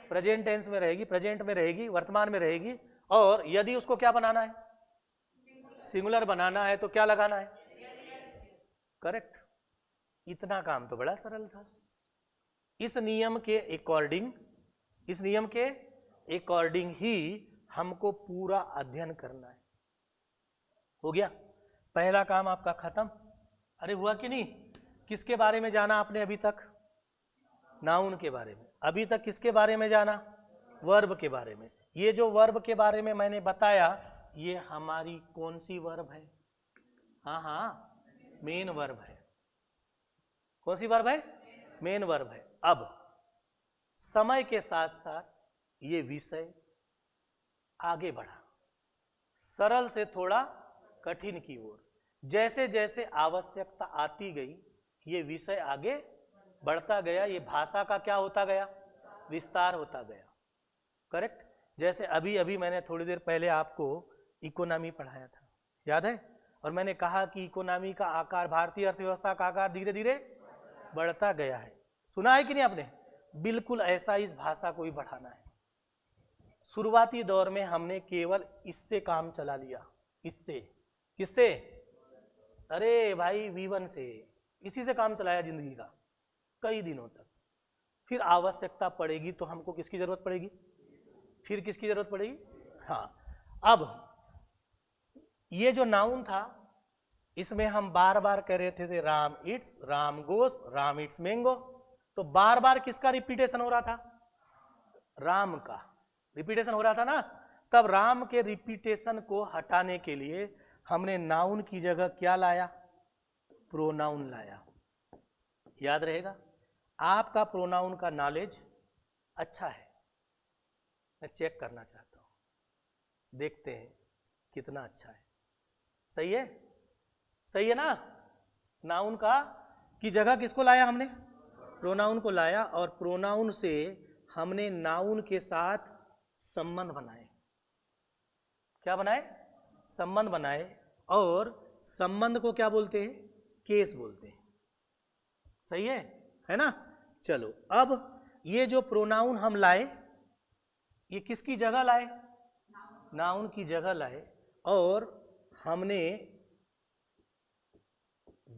प्रेजेंट टेंस में रहेगी, प्रेजेंट में रहेगी, वर्तमान में रहेगी। और यदि उसको क्या बनाना है? सिंगुलर बनाना है तो क्या लगाना है? करेक्ट। इतना काम तो बड़ा सरल था। इस नियम के अकॉर्डिंग, इस नियम के अकॉर्डिंग ही हमको पूरा अध्ययन करना है। हो गया, पहला काम आपका खत्म। अरे हुआ कि नहीं? किसके बारे में जाना आपने अभी तक? नाउन के बारे में। अभी तक किसके बारे में जाना? वर्ब के बारे में। ये जो वर्ब के बारे में मैंने बताया, ये हमारी कौन सी वर्ब है? हाँ हाँ, मेन वर्ब है। कौन सी वर्ब है? मेन वर्ब है। अब समय के साथ साथ ये विषय आगे बढ़ा, सरल से थोड़ा कठिन की ओर। जैसे जैसे आवश्यकता आती गई, ये विषय आगे बढ़ता गया, ये भाषा का क्या होता गया? विस्तार होता गया। करेक्ट? जैसे अभी अभी मैंने थोड़ी देर पहले आपको इकोनॉमी पढ़ाया था, याद है? और मैंने कहा कि इकोनॉमी का आकार, भारतीय अर्थव्यवस्था का आकार धीरे धीरे बढ़ता गया है। सुना है कि नहीं आपने? बिल्कुल ऐसा इस भाषा को भी बढ़ाना है। शुरुआती दौर में हमने केवल इससे काम चला लिया। इससे, किससे? अरे भाई V1 से, इसी से काम चलाया जिंदगी का कई दिनों तक। फिर आवश्यकता पड़ेगी तो हमको किसकी जरूरत पड़ेगी? फिर किसकी जरूरत पड़ेगी? हाँ, अब ये जो नाउन था इसमें हम बार बार कह रहे थे Ram it's, Ram goes, Ram it's mango. तो बार बार किसका रिपीटेशन हो रहा था? राम का रिपीटेशन हो रहा था ना। तब राम के रिपीटेशन को हटाने के लिए हमने नाउन की जगह क्या लाया? प्रोनाउन लाया। याद रहेगा? आपका प्रोनाउन का नॉलेज अच्छा है, मैं चेक करना चाहता हूं, देखते हैं कितना अच्छा है। सही है? सही है ना? नाउन का की जगह किसको लाया हमने? प्रोनाउन को लाया, और प्रोनाउन से हमने नाउन के साथ संबंध बनाए। क्या बनाए? संबंध बनाए। और संबंध को क्या बोलते हैं? केस बोलते हैं। सही है ना? चलो, अब ये जो प्रोनाउन हम लाए ये किसकी जगह लाए? नाउन की जगह लाए, और हमने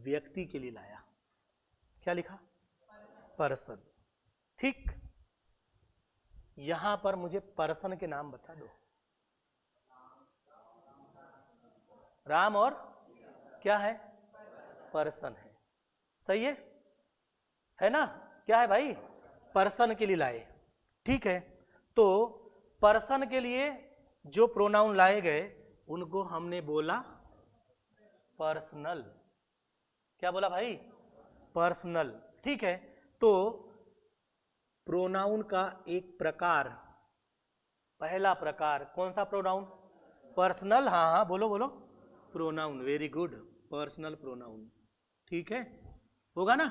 व्यक्ति के लिए लाया। क्या लिखा? पर्सन। ठीक, यहां पर मुझे पर्सन के नाम बता दो। राम और क्या है? पर्सन है। सही है ना? क्या है भाई? पर्सन के लिए लाए। ठीक है, तो पर्सन के लिए जो प्रोनाउन लाए गए उनको हमने बोला पर्सनल। क्या बोला भाई? पर्सनल। ठीक है, तो प्रोनाउन का एक प्रकार, पहला प्रकार कौन सा प्रोनाउन? पर्सनल। हाँ हाँ, बोलो बोलो। Pronoun, very good, personal pronoun. ठीक है, होगा ना?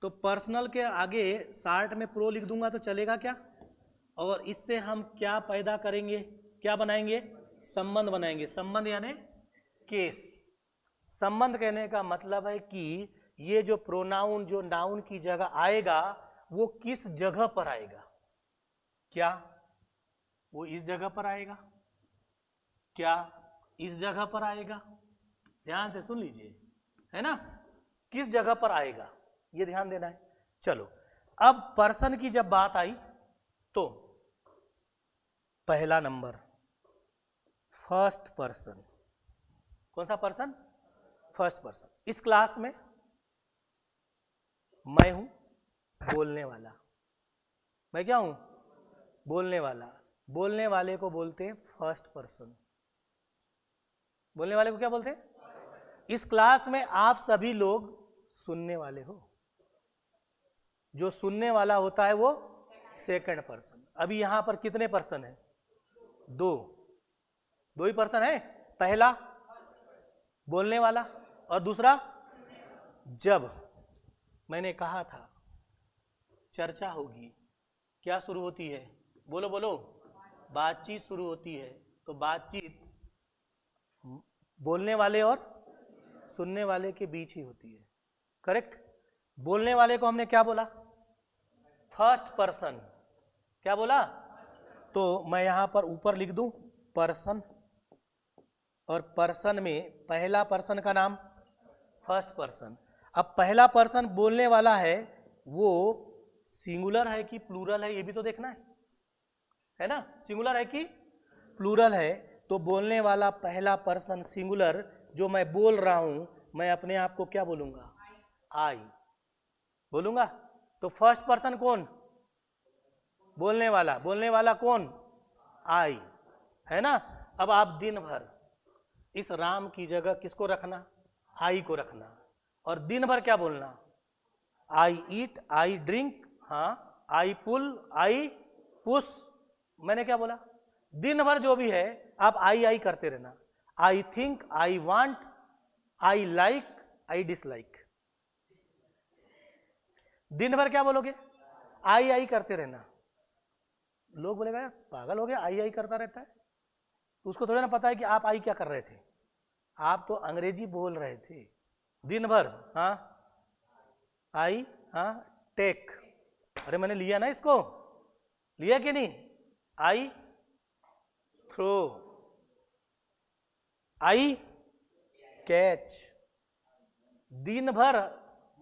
तो पर्सनल के आगे शार्ट में प्रो लिख दूंगा तो चलेगा क्या? और इससे हम क्या पैदा करेंगे? क्या बनाएंगे? संबंध बनाएंगे। संबंध यानी केस। संबंध कहने का मतलब है कि ये जो प्रोनाउन जो नाउन की जगह आएगा वो किस जगह पर आएगा? क्या वो इस जगह पर आएगा? क्या इस जगह पर आएगा? ध्यान से सुन लीजिए, है ना? किस जगह पर आएगा ये ध्यान देना है। चलो, अब पर्सन की जब बात आई तो पहला नंबर फर्स्ट पर्सन। कौन सा पर्सन? First person. इस क्लास में मैं हूं बोलने वाला। मैं क्या हूं? बोलने वाला। बोलने वाले को बोलते हैं फर्स्ट पर्सन। बोलने वाले को क्या बोलते हैं? इस क्लास में आप सभी लोग सुनने वाले हो। जो सुनने वाला होता है वो सेकंड पर्सन। अभी यहां पर कितने पर्सन है? दो ही पर्सन है। पहला बोलने वाला और दूसरा, जब मैंने कहा था चर्चा होगी, क्या शुरू होती है? बोलो बोलो। बातचीत शुरू होती है। तो बातचीत बोलने वाले और सुनने वाले के बीच ही होती है। करेक्ट? बोलने वाले को हमने क्या बोला? First person. क्या बोला? तो मैं यहां पर ऊपर लिख दूं पर्सन, और पर्सन में पहला पर्सन का नाम फर्स्ट पर्सन। अब पहला पर्सन बोलने वाला है, वो सिंगुलर है कि प्लूरल है ये भी तो देखना है ना? सिंगुलर है कि प्लूरल है? तो बोलने वाला पहला पर्सन सिंगुलर जो मैं बोल रहा हूं, मैं अपने आप को क्या बोलूंगा? आई बोलूंगा। तो फर्स्ट पर्सन कौन? बोलने वाला। बोलने वाला कौन? आई, है ना? अब आप दिन भर इस राम की जगह किसको रखना? आई को रखना। और दिन भर क्या बोलना? आई ईट, आई ड्रिंक, हाँ, आई पुल, आई पुश। मैंने क्या बोला? दिन भर जो भी है आप आई करते रहना। I think, I want, I like, I dislike. दिन भर क्या बोलोगे? आई करते रहना। लोग बोलेगा यार पागल हो गया, आई करता रहता है। तो उसको थोड़ा ना पता है कि आप आई क्या कर रहे थे। आप तो अंग्रेजी बोल रहे थे दिन भर। हाँ, आई हाँ टेक, अरे मैंने लिया ना इसको, लिया कि नहीं? I throw, I catch. दिन भर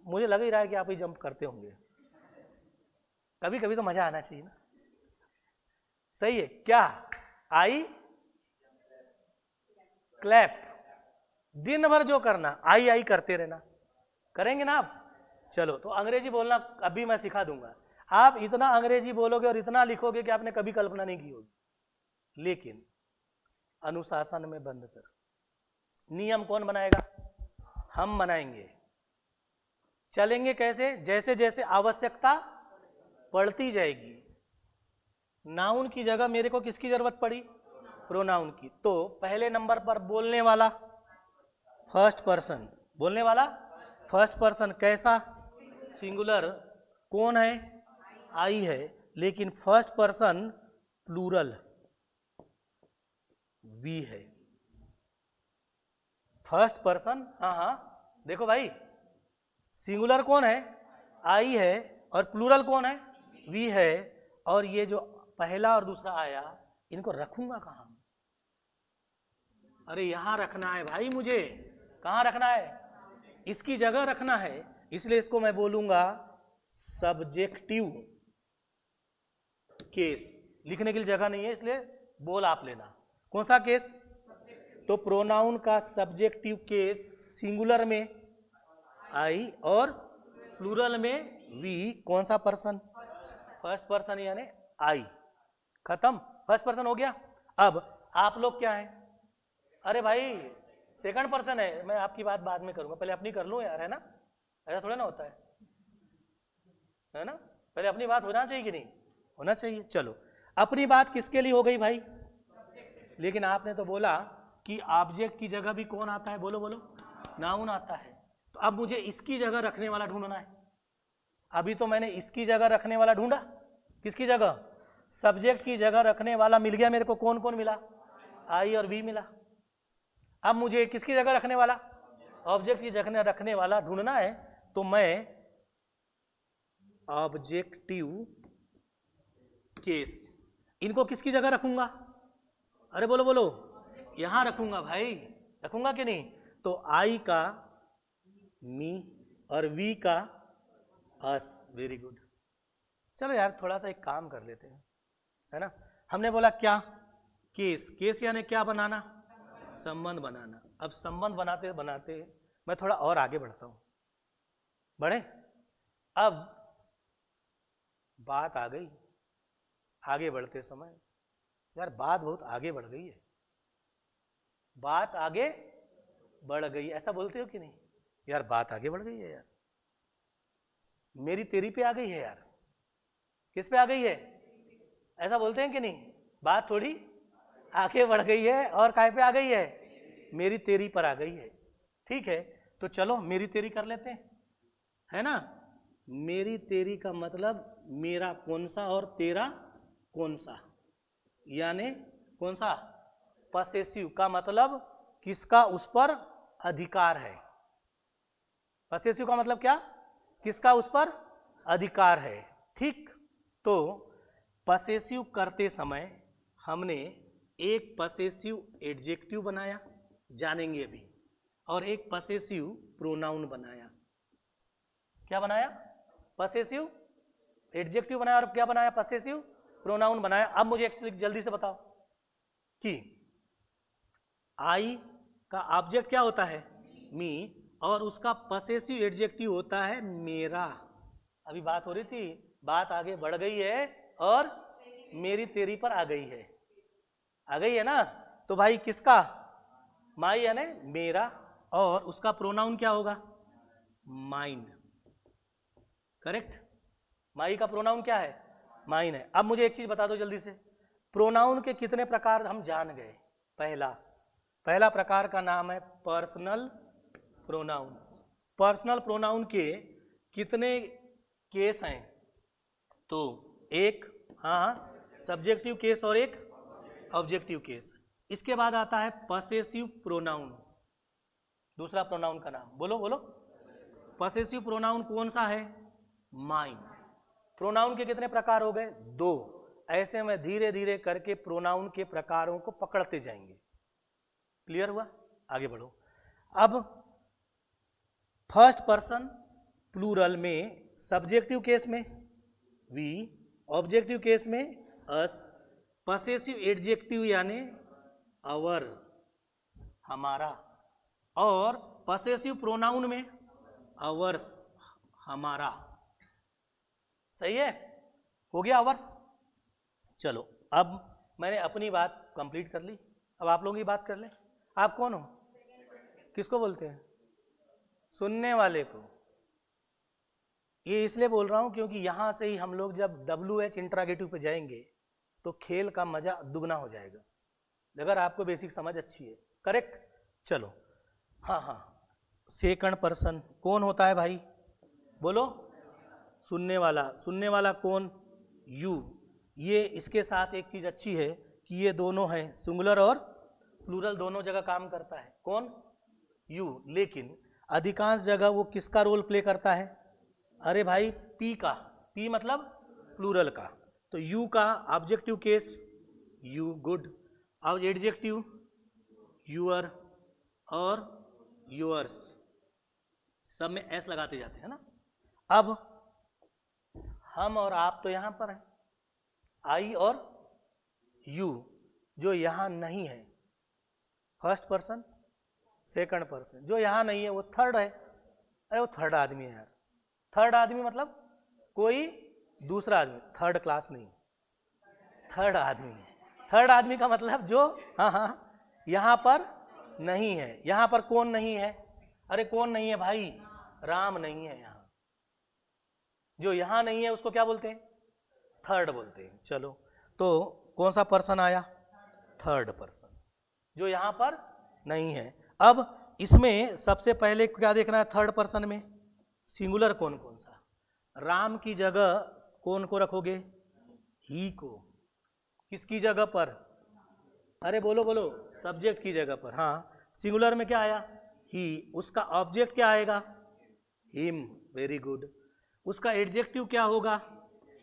मुझे लग ही रहा है कि आप ही जंप करते होंगे, कभी कभी तो मजा आना चाहिए ना। सही है क्या? आई क्लैप, दिन भर जो करना आई आई करते रहना, करेंगे ना आप? चलो, तो अंग्रेजी बोलना अभी मैं सिखा दूंगा। आप इतना अंग्रेजी बोलोगे और इतना लिखोगे कि आपने कभी कल्पना नहीं की होगी। लेकिन अनुशासन में बंद कर। नियम कौन बनाएगा? हम बनाएंगे। चलेंगे कैसे? जैसे जैसे आवश्यकता पड़ती जाएगी। नाउन की जगह मेरे को किसकी जरूरत पड़ी? प्रोनाउन की। तो पहले नंबर पर बोलने वाला फर्स्ट पर्सन, बोलने वाला फर्स्ट पर्सन कैसा? सिंगुलर। कौन है? आई है, लेकिन फर्स्ट पर्सन प्लूरल वी है। फर्स्ट पर्सन, हाँ हाँ देखो भाई, सिंगुलर कौन है? आई है, और प्लूरल कौन है? वी है। और ये जो पहला और दूसरा आया, इनको रखूंगा कहां? अरे यहां रखना है भाई मुझे। कहां रखना है? इसकी जगह रखना है। इसलिए इसको मैं बोलूंगा सब्जेक्टिव केस। लिखने के लिए जगह नहीं है, इसलिए बोल आप लेना। कौन सा केस? तो प्रोनाउन का सब्जेक्टिव केस सिंगुलर में आई और प्लूरल में वी। कौन सा पर्सन? फर्स्ट पर्सन यानी आई। खत्म, फर्स्ट पर्सन हो गया। अब आप लोग क्या हैं? अरे भाई सेकंड पर्सन है, मैं आपकी बात बाद में करूंगा, पहले अपनी कर लूं यार, है ना? ऐसा थोड़ा ना होता है ना? पहले अपनी बात होना चाहिए कि नहीं होना चाहिए? चलो, अपनी बात किसके लिए हो गई भाई? लेकिन आपने तो बोला कि ऑब्जेक्ट की जगह भी कौन आता है? बोलो बोलो, नाउन आता है। तो अब मुझे इसकी जगह रखने वाला ढूंढना है। अभी तो मैंने इसकी जगह रखने वाला ढूंढा। किसकी जगह? सब्जेक्ट की जगह रखने वाला मिल गया मेरे को। कौन कौन मिला? आई और वी मिला। अब मुझे किसकी जगह रखने वाला? ऑब्जेक्ट की जगह रखने वाला ढूंढना है। तो मैं ऑब्जेक्टिव केस, इनको किसकी जगह रखूंगा? अरे बोलो बोलो, यहां रखूंगा भाई, रखूंगा कि नहीं? तो आई का मी और वी का अस। Very good. चलो यार थोड़ा सा एक काम कर लेते हैं, है ना? हमने बोला क्या? केस। केस यानी क्या बनाना? संबंध बनाना। अब संबंध बनाते बनाते मैं थोड़ा और आगे बढ़ता हूं। बढ़े? अब बात आ गई आगे बढ़ते समय, यार बात बहुत आगे बढ़ गई है। बात आगे बढ़ गई, ऐसा बोलते हो कि नहीं? यार बात आगे बढ़ गई है यार, मेरी तेरी पे आ गई है यार। किस पे आ गई है? ऐसा बोलते हैं कि नहीं? बात थोड़ी आगे बढ़ गई है, और काय पे आ गई है? मेरी तेरी पर आ गई है। ठीक है, तो चलो मेरी तेरी कर लेते हैं, है ना? मेरी तेरी का मतलब मेरा कौन सा और तेरा कौन सा, यानी कौन सा? पसेसिव का मतलब किसका उस पर अधिकार है। पसेसिव का मतलब क्या? किसका उस पर अधिकार है। ठीक, तो पसेसिव करते समय हमने एक पसेसिव एडजेक्टिव बनाया, जानेंगे अभी, और एक पसेसिव प्रोनाउन बनाया। क्या बनाया? पसेसिव एडजेक्टिव बनाया, और क्या बनाया? पसेसिव प्रोनाउन बनाया। अब मुझे जल्दी से बताओ कि आई का ऑब्जेक्ट क्या होता है? मी, और उसका पसेसिव एडजेक्टिव होता है मेरा। अभी बात हो रही थी, बात आगे बढ़ गई है और मेरी तेरी पर आ गई है। आ गई है ना? तो भाई किसका? माई यानी मेरा, और उसका प्रोनाउन क्या होगा? माइन। करेक्ट? माई का प्रोनाउन क्या है? माइन है। अब मुझे एक चीज बता दो जल्दी से, प्रोनाउन के कितने प्रकार हम जान गए? पहला प्रकार का नाम है पर्सनल प्रोनाउन। पर्सनल प्रोनाउन के कितने केस हैं? तो एक, हाँ, सब्जेक्टिव केस और एक ऑब्जेक्टिव केस। इसके बाद आता है पसेसिव प्रोनाउन। दूसरा प्रोनाउन का नाम बोलो बोलो। पसेसिव प्रोनाउन कौन सा है? माइन। प्रोनाउन के कितने प्रकार हो गए? 2। ऐसे में धीरे धीरे करके प्रोनाउन के प्रकारों को पकड़ते जाएंगे। क्लियर हुआ? आगे बढ़ो। अब फर्स्ट पर्सन प्लूरल में सब्जेक्टिव केस में वी, ऑब्जेक्टिव केस में अस, पसेसिव एडजेक्टिव यानी अवर हमारा, और पसेसिव प्रोनाउन में अवर्स हमारा। सही है? हो गया अवर्स। चलो अब मैंने अपनी बात कंप्लीट कर ली, अब आप लोगों की बात कर ले। आप कौन हो? किसको बोलते हैं? सुनने वाले को। ये इसलिए बोल रहा हूं क्योंकि यहां से ही हम लोग जब WH इंट्रागेटिव पे जाएंगे तो खेल का मजा दुगना हो जाएगा, अगर आपको बेसिक समझ अच्छी है। करेक्ट? चलो हाँ, सेकंड पर्सन कौन होता है भाई? बोलो। सुनने वाला। सुनने वाला कौन? यू। ये इसके साथ एक चीज अच्छी है कि ये दोनों हैं, सिंगुलर और प्लूरल दोनों जगह काम करता है। कौन? यू। लेकिन अधिकांश जगह वो किसका रोल प्ले करता है? अरे भाई पी का। पी मतलब प्लूरल का। तो यू का ऑब्जेक्टिव केस यू, गुड। अब एडजेक्टिव यूअर और योर्स, सब में एस लगाते जाते हैं ना। अब हम और आप तो यहां पर हैं, आई और यू जो यहां नहीं है, फर्स्ट पर्सन सेकंड पर्सन जो यहां नहीं है वो थर्ड है। अरे वो थर्ड आदमी है यार। थर्ड आदमी मतलब कोई दूसरा आदमी, थर्ड क्लास नहीं, थर्ड आदमी है। थर्ड आदमी का मतलब जो हाँ यहां पर नहीं है। यहां पर कौन नहीं है? अरे कौन नहीं है भाई? राम नहीं है यहां। जो यहां नहीं है उसको क्या बोलते हैं? थर्ड बोलते हैं। चलो तो कौन सा पर्सन आया? थर्ड पर्सन जो यहां पर नहीं है। अब इसमें सबसे पहले क्या देखना है? थर्ड पर्सन में सिंगुलर कौन कौन सा? राम की जगह कौन को रखोगे? ही को। किसकी जगह पर? अरे बोलो बोलो। सब्जेक्ट की जगह पर। हाँ, सिंगुलर में क्या आया? ही। उसका ऑब्जेक्ट क्या आएगा? हिम। Very good. उसका एडजेक्टिव क्या होगा?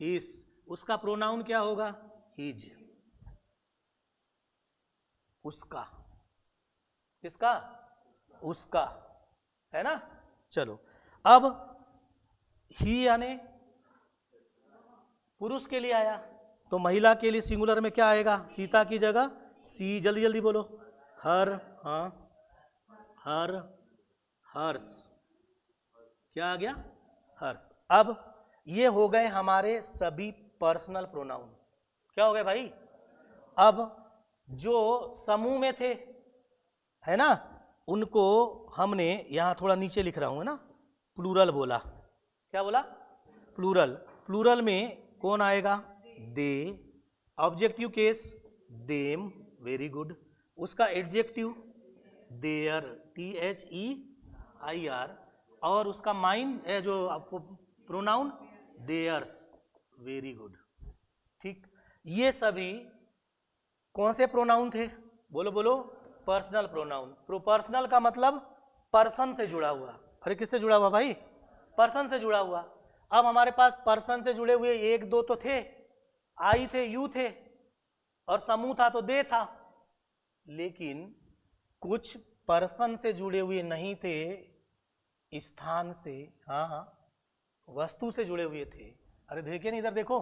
हिस। उसका प्रोनाउन क्या होगा? हिज। उसका। किसका? उसका, है ना। चलो अब ही यानी पुरुष के लिए आया, तो महिला के लिए सिंगुलर में क्या आएगा? सीता की जगह सी। जल्दी जल्दी बोलो। हर। हाँ, हर, हर्ष। क्या आ गया? हर्ष। अब ये हो गए हमारे सभी पर्सनल प्रोनाउन। क्या हो गए भाई? अब जो समूह में थे, है ना, उनको हमने यहां थोड़ा नीचे लिख रहा हूं, है ना, प्लूरल बोला। क्या बोला? प्लूरल। प्लूरल में कौन आएगा? They. Objective case them. Very good. उसका एडजेक्टिव देयर, THEIR। और उसका माइन जो आपको प्रोनाउन देयर्स। Very good. ठीक। ये सभी कौन से प्रोनाउन थे? बोलो बोलो। Personal pronoun. पर्सनल का मतलब पर्सन से जुड़ा हुआ। अरे किससे जुड़ा हुआ भाई? पर्सन से जुड़ा हुआ। अब हमारे पास पर्सन से जुड़े हुए एक दो तो थे, आई थे, यू थे, और समूह था तो दे था। लेकिन कुछ पर्सन से जुड़े हुए नहीं थे, स्थान से, हाँ, वस्तु से जुड़े हुए थे। अरे देखिए नहीं, इधर देखो,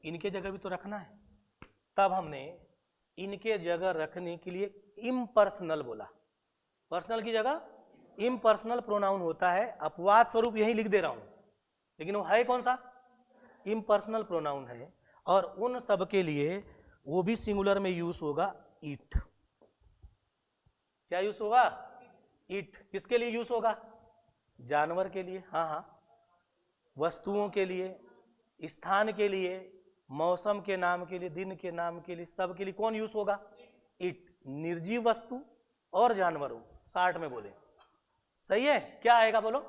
इनके जगह भी तो रखना है। तब हमने इनके जगह रखने के लिए इम्पर्सनल बोला। पर्सनल की जगह इम्पर्सनल प्रोनाउन होता है। अपवाद स्वरूप यही लिख दे रहा हूं, लेकिन वो है कौन सा? इम्पर्सनल प्रोनाउन है। और उन सब के लिए वो भी सिंगुलर में यूज होगा, इट। क्या यूज होगा? इट। किसके लिए यूज होगा? जानवर के लिए, हाँ, वस्तुओं के लिए, स्थान के लिए, मौसम के नाम के लिए, दिन के नाम के लिए, सब के लिए कौन यूज होगा? इट। निर्जीव वस्तु और जानवरों, 60 में बोले। सही है? क्या आएगा बोलो?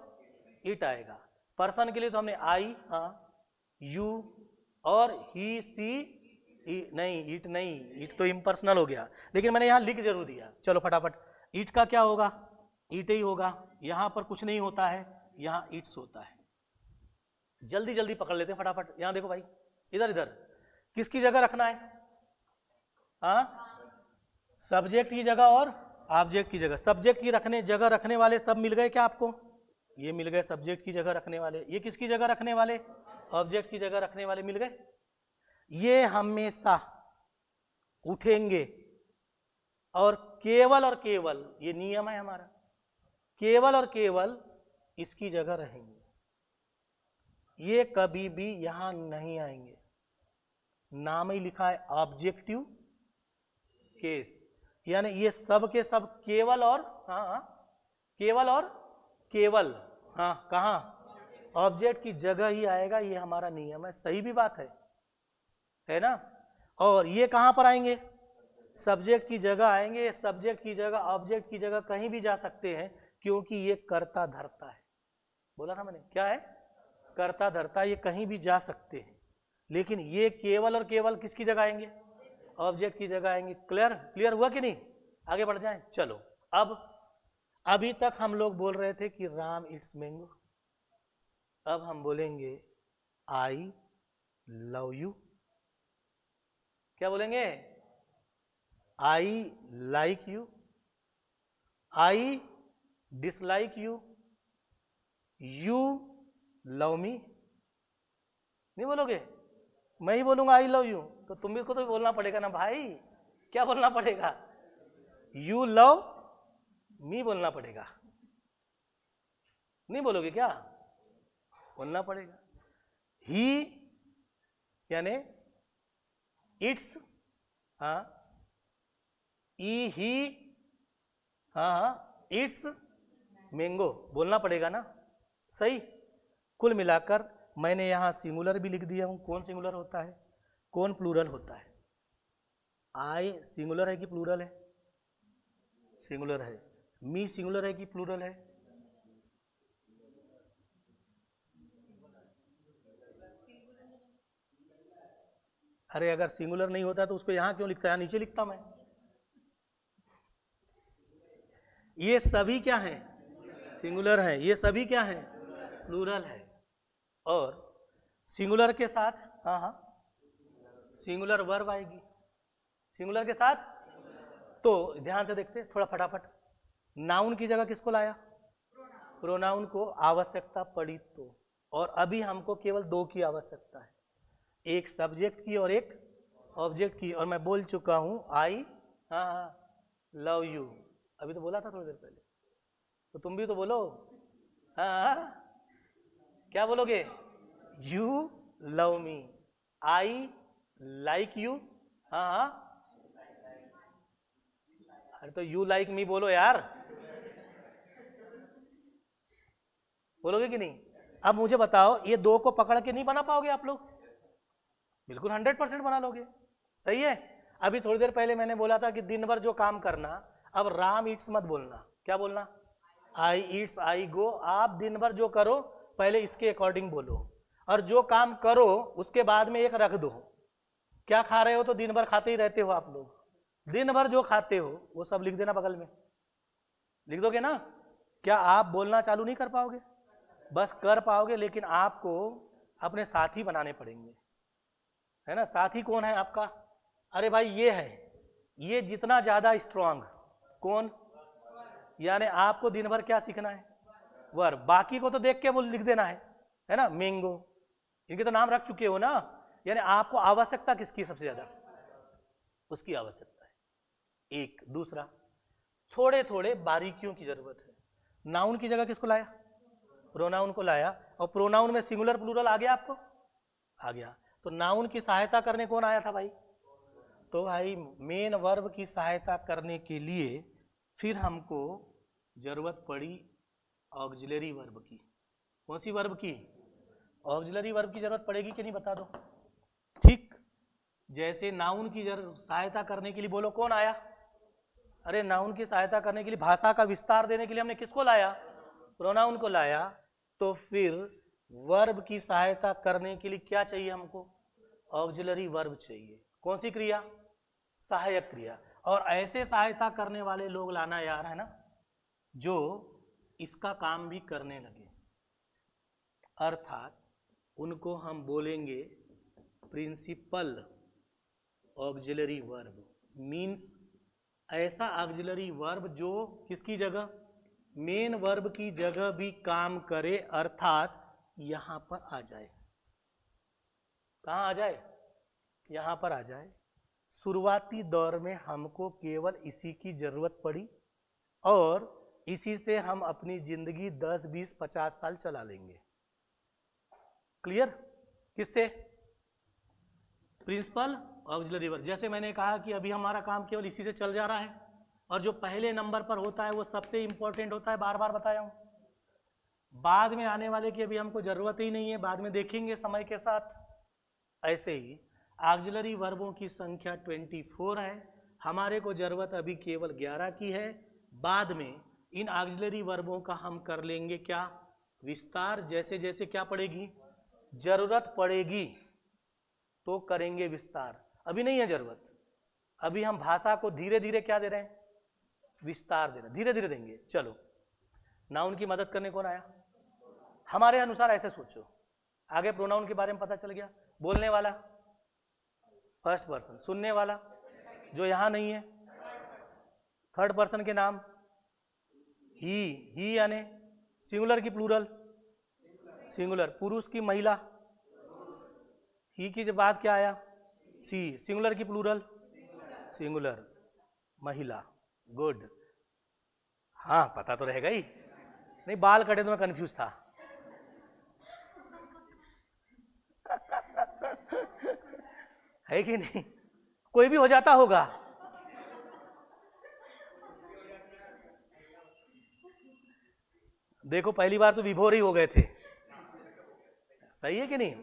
इट आएगा। पर्सन के लिए तो हमने आई, हाँ, यू और ही, सी, नहीं, इट नहीं, इट तो इम्पर्सनल हो गया, लेकिन मैंने यहां लिख जरूर दिया। चलो फटाफट। इट का क्या होगा? इट ही होगा। यहां पर कुछ नहीं होता है, यहां इट्स होता है। जल्दी जल्दी पकड़ लेते हैं फटाफट। यहां देखो भाई, इधर इधर किसकी जगह रखना है? हाँ, सब्जेक्ट की जगह और ऑब्जेक्ट की जगह। सब्जेक्ट की जगह रखने वाले सब मिल गए क्या आपको? ये मिल गए सब्जेक्ट की जगह रखने वाले। ये किसकी जगह रखने वाले? ऑब्जेक्ट की जगह रखने वाले मिल गए। ये हमेशा उठेंगे और केवल ये नियम है हमारा, केवल और केवल इसकी जगह रहेंगे। ये कभी भी यहां नहीं आएंगे। नाम ही लिखा है ऑब्जेक्टिव केस, यानी ये सब के सब केवल और केवल और केवल कहां? ऑब्जेक्ट की जगह ही आएगा। ये हमारा नियम है। सही भी बात है ना? और ये कहां पर आएंगे? सब्जेक्ट की जगह आएंगे। सब्जेक्ट की जगह, ऑब्जेक्ट की जगह कहीं भी जा सकते हैं, क्योंकि ये कर्ता धर्ता है। बोला था मैंने, क्या है? कर्ता धर्ता। ये कहीं भी जा सकते हैं, लेकिन ये केवल और केवल किसकी जगह आएंगे? ऑब्जेक्ट की जगह आएंगे। क्लियर हुआ कि नहीं? आगे बढ़ जाएं। चलो, अब अभी तक हम लोग बोल रहे थे कि राम इट्स मैंगो। अब हम बोलेंगे आई लव यू। क्या बोलेंगे? I like you, I dislike you, you love me. नहीं बोलोगे? मैं ही बोलूंगा आई लव यू, तो तुम भी को तो बोलना पड़ेगा ना भाई। क्या बोलना पड़ेगा? यू लव मी बोलना पड़ेगा। नहीं बोलोगे क्या? बोलना पड़ेगा। ही यानी इट्स, ही इट्स मैंगो बोलना पड़ेगा ना। सही। कुल मिलाकर मैंने यहां सिंगुलर भी लिख दिया हूं। कौन सिंगुलर होता है, कौन प्लूरल होता है? आई सिंगुलर है कि प्लूरल है? सिंगुलर है। मी सिंगुलर है कि प्लूरल है? अरे अगर सिंगुलर नहीं होता तो उसको यहां क्यों लिखता है? नीचे लिखता मैं। ये सभी क्या है? सिंगुलर है। ये सभी क्या है? प्लूरल है। और सिंगुलर के साथ सिंगुलर वर्ब आएगी। सिंगुलर के साथ, तो ध्यान से देखते थोड़ा फटाफट। नाउन की जगह किसको लाया? प्रोनाउन को। आवश्यकता पड़ी तो। और अभी हमको केवल दो की आवश्यकता है, एक सब्जेक्ट की और एक ऑब्जेक्ट की। और मैं बोल चुका हूं आई लव यू। अभी तो बोला था थोड़ी देर पहले, तो तुम भी तो बोलो। क्या बोलोगे? You love me, I like you. अरे तो यू लाइक मी बोलो यार। बोलोगे कि नहीं? अब मुझे बताओ, ये दो को पकड़ के नहीं बना पाओगे आप लोग? बिल्कुल 100% बना लोगे। सही है। अभी थोड़ी देर पहले मैंने बोला था कि दिन भर जो काम करना, अब राम ईट्स मत बोलना। क्या बोलना? आई ईट्स, आई गो। आप दिन भर जो करो पहले इसके अकॉर्डिंग बोलो, और जो काम करो उसके बाद में एक रख दो। क्या खा रहे हो? तो दिन भर खाते ही रहते हो आप लोग। दिन भर जो खाते हो वो सब लिख देना बगल में। लिख दोगे ना? क्या आप बोलना चालू नहीं कर पाओगे? बस कर पाओगे, लेकिन आपको अपने साथी बनाने पड़ेंगे, है ना? साथी कौन है आपका? अरे भाई ये है, ये जितना ज्यादा स्ट्रांग। कौन? यानी आपको दिन भर क्या सीखना है? वर्ब। बाकी को तो देख के वो लिख देना है ना? मैंगो, इनके तो नाम रख चुके हो ना। यानी आपको आवश्यकता किसकी सबसे ज्यादा? उसकी आवश्यकता है। एक दूसरा, थोड़े थोड़े बारीकियों की जरूरत है। नाउन की जगह किसको लाया? प्रोनाउन को लाया। और प्रोनाउन में सिंगुलर प्लूरल आ गया आपको? आ गया। तो नाउन की सहायता करने कौन आया था भाई? तो भाई मेन वर्ब की सहायता करने के लिए फिर हमको जरूरत पड़ी ऑक्सिलरी वर्ब की। कौन सी वर्ब की? ऑक्सिलरी वर्ब की जरूरत पड़ेगी कि नहीं, बता दो। ठीक। जैसे नाउन की सहायता करने के लिए बोलो कौन आया? अरे नाउन की सहायता करने के लिए, भाषा का विस्तार देने के लिए हमने किसको लाया? प्रोनाउन को लाया। तो फिर वर्ब की सहायता करने के लिए क्या चाहिए हमको? ऑक्सिलरी वर्ब चाहिए। कौन सी क्रिया? सहायक क्रिया। और ऐसे सहायता करने वाले लोग लाना यार, है ना, जो इसका काम भी करने लगे। अर्थात उनको हम बोलेंगे प्रिंसिपल ऑक्सिलरी वर्ब। मीन्स ऐसा ऑक्सिलरी वर्ब जो किसकी जगह, मेन वर्ब की जगह भी काम करे, अर्थात यहां पर आ जाए। कहां आ जाए? यहां पर आ जाए। शुरुआती दौर में हमको केवल इसी की जरूरत पड़ी और इसी से हम अपनी जिंदगी 10, 20, 50 साल चला लेंगे। क्लियर? किससे? Principal auxiliary verb. जैसे मैंने कहा कि अभी हमारा काम केवल इसी से चल जा रहा है और जो पहले नंबर पर होता है वो सबसे इंपॉर्टेंट होता है, बार बार बताया हूं। बाद में आने वाले की अभी हमको जरूरत ही नहीं है, बाद में देखेंगे समय के साथ। ऐसे ही ऑक्सिलरी वर्बों की संख्या 24 है, हमारे को जरूरत अभी केवल 11 की है। बाद में इन ऑक्सिलरी वर्बों का हम कर लेंगे क्या, विस्तार। जैसे जैसे क्या पड़ेगी, जरूरत पड़ेगी तो करेंगे विस्तार, अभी नहीं है जरूरत। अभी हम भाषा को धीरे धीरे क्या दे रहे हैं, विस्तार दे रहे हैं, धीरे धीरे देंगे। चलो, नाउन की मदद करने कौन आया? हमारे अनुसार ऐसे सोचो, आगे प्रोनाउन के बारे में पता चल गया। बोलने वाला फर्स्ट पर्सन, सुनने वाला जो यहां नहीं है थर्ड पर्सन के नाम ही यानी सिंगुलर की प्लूरल, सिंगुलर। पुरुष की महिला, ही की बाद क्या आया, सी। सिंगुलर की प्लूरल, सिंगुलर महिला। गुड, हाँ पता तो रहेगा ही। नहीं, बाल कटे तो मैं कंफ्यूज था। है कि नहीं? कोई भी हो जाता होगा। देखो पहली बार तो विभोर ही हो गए थे, सही है कि नहीं?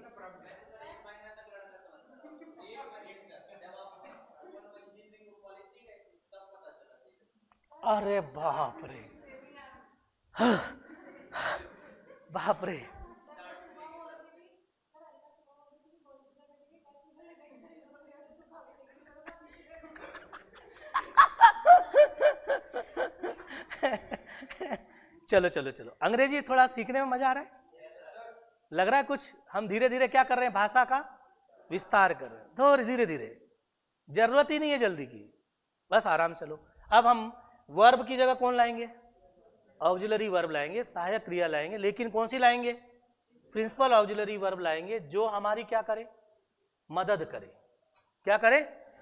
अरे बाप रे, बाप रे। चलो चलो चलो, अंग्रेजी थोड़ा सीखने में मजा आ रहा है, लग रहा है कुछ। हम धीरे धीरे क्या कर रहे हैं, भाषा का विस्तार कर रहे हैं, थोड़ी धीरे धीरे। जरूरत ही नहीं है जल्दी की, बस आराम चलो। अब हम वर्ब की जगह कौन लाएंगे, ऑक्सिलरी वर्ब लाएंगे, सहायक क्रिया लाएंगे। लेकिन कौन सी लाएंगे, प्रिंसिपल ऑक्सिलरी वर्ब लाएंगे जो हमारी क्या करे, मदद करे। क्या करे,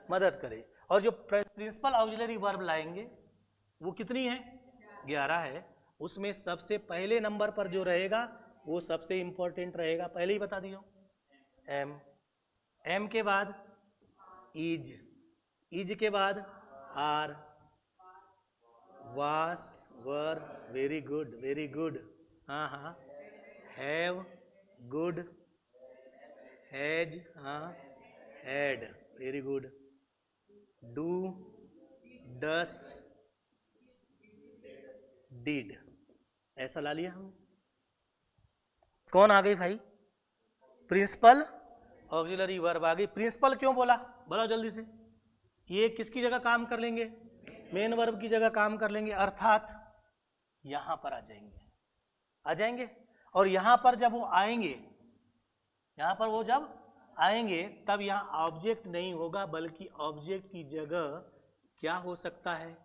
मदद करे। और जो प्रिंसिपल ऑक्सिलरी वर्ब लाएंगे वो कितनी है, 11 है। उसमें सबसे पहले नंबर पर जो रहेगा वो सबसे इंपॉर्टेंट रहेगा, पहले ही बता दिया। एम, एम के बाद इज, इज के बाद आर, वास, वर, वेरी गुड वेरी गुड, हाँ हाँ, हैव, गुड, हैज, हाँ, had, very good, do, does, did. ऐसा ला लिया हम। कौन आ गई भाई, प्रिंसिपल ऑक्सिलरी वर्ब आ गई। प्रिंसिपल क्यों बोला, बोलो जल्दी से। ये किसकी जगह काम कर लेंगे, मेन वर्ब की जगह काम कर लेंगे, अर्थात यहां पर आ जाएंगे, आ जाएंगे। और यहां पर जब वो आएंगे, यहां पर वो जब आएंगे तब यहां ऑब्जेक्ट नहीं होगा, बल्कि ऑब्जेक्ट की जगह क्या हो सकता है,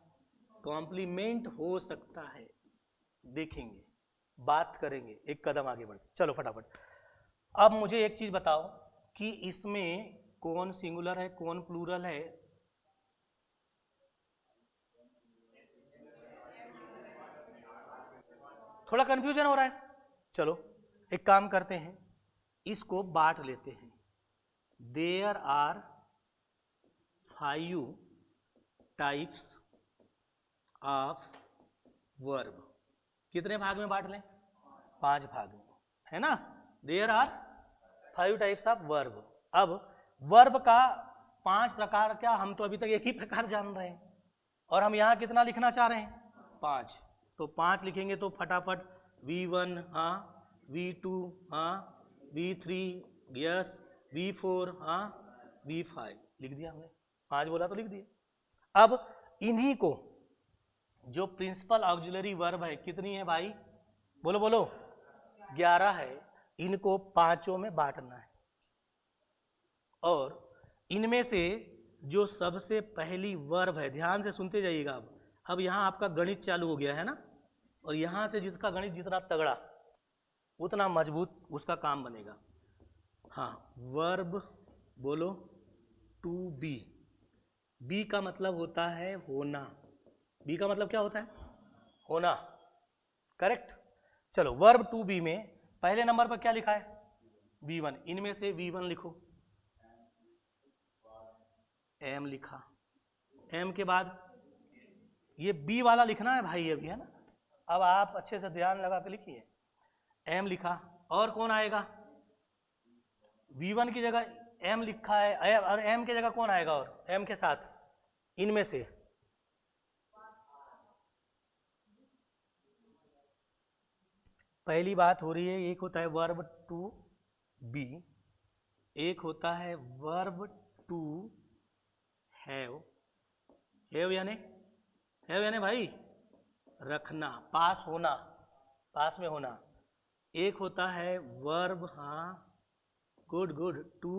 कॉम्प्लीमेंट हो सकता है। देखेंगे, बात करेंगे, एक कदम आगे बढ़। चलो फटाफट। अब मुझे एक चीज बताओ कि इसमें कौन सिंगुलर है कौन प्लूरल है। थोड़ा कंफ्यूजन हो रहा है। चलो एक काम करते हैं, इसको बांट लेते हैं। There are 5 types of verb. कितने भाग में बांट लें, 5 भाग में, है ना। There are 5 types of verb. अब वर्ब का 5 प्रकार, क्या हम तो अभी तक एक ही प्रकार जान रहे हैं और हम यहां कितना लिखना चाह रहे हैं, 5। तो 5 लिखेंगे तो फटाफट V1, हाँ, V2, हाँ, V3, यस, V4, हाँ, V5 लिख दिया हमने। 5 बोला तो लिख दिया। अब इन्हीं को जो प्रिंसिपल ऑक्सिलरी वर्ब है, कितनी है भाई, बोलो बोलो, 11 है। इनको पांचों में बांटना है और इनमें से जो सबसे पहली वर्ब है, ध्यान से सुनते जाइएगा। अब यहां आपका गणित चालू हो गया है ना, और यहां से जिसका गणित जितना तगड़ा उतना मजबूत उसका काम बनेगा। हाँ, वर्ब बोलो टू बी। बी का मतलब होता है होना। बी का मतलब क्या होता है? होना। करेक्ट। चलो, वर्ब टू बी में पहले नंबर पर क्या लिखा है? V1। इनमें से V1 लिखो। M लिखा। M के बाद ये B वाला लिखना है भाई अभी, है ना? अब आप अच्छे से ध्यान लगा के लिखिए। M लिखा, और कौन आएगा? V1 की जगह M लिखा है, और M की जगह कौन आएगा? और M के साथ इनमें से पहली बात हो रही है, एक होता है वर्ब टू बी, एक होता है वर्ब टू हैव। हैव यानी भाई रखना, पास होना, पास में होना। एक होता है वर्ब, हाँ good good, to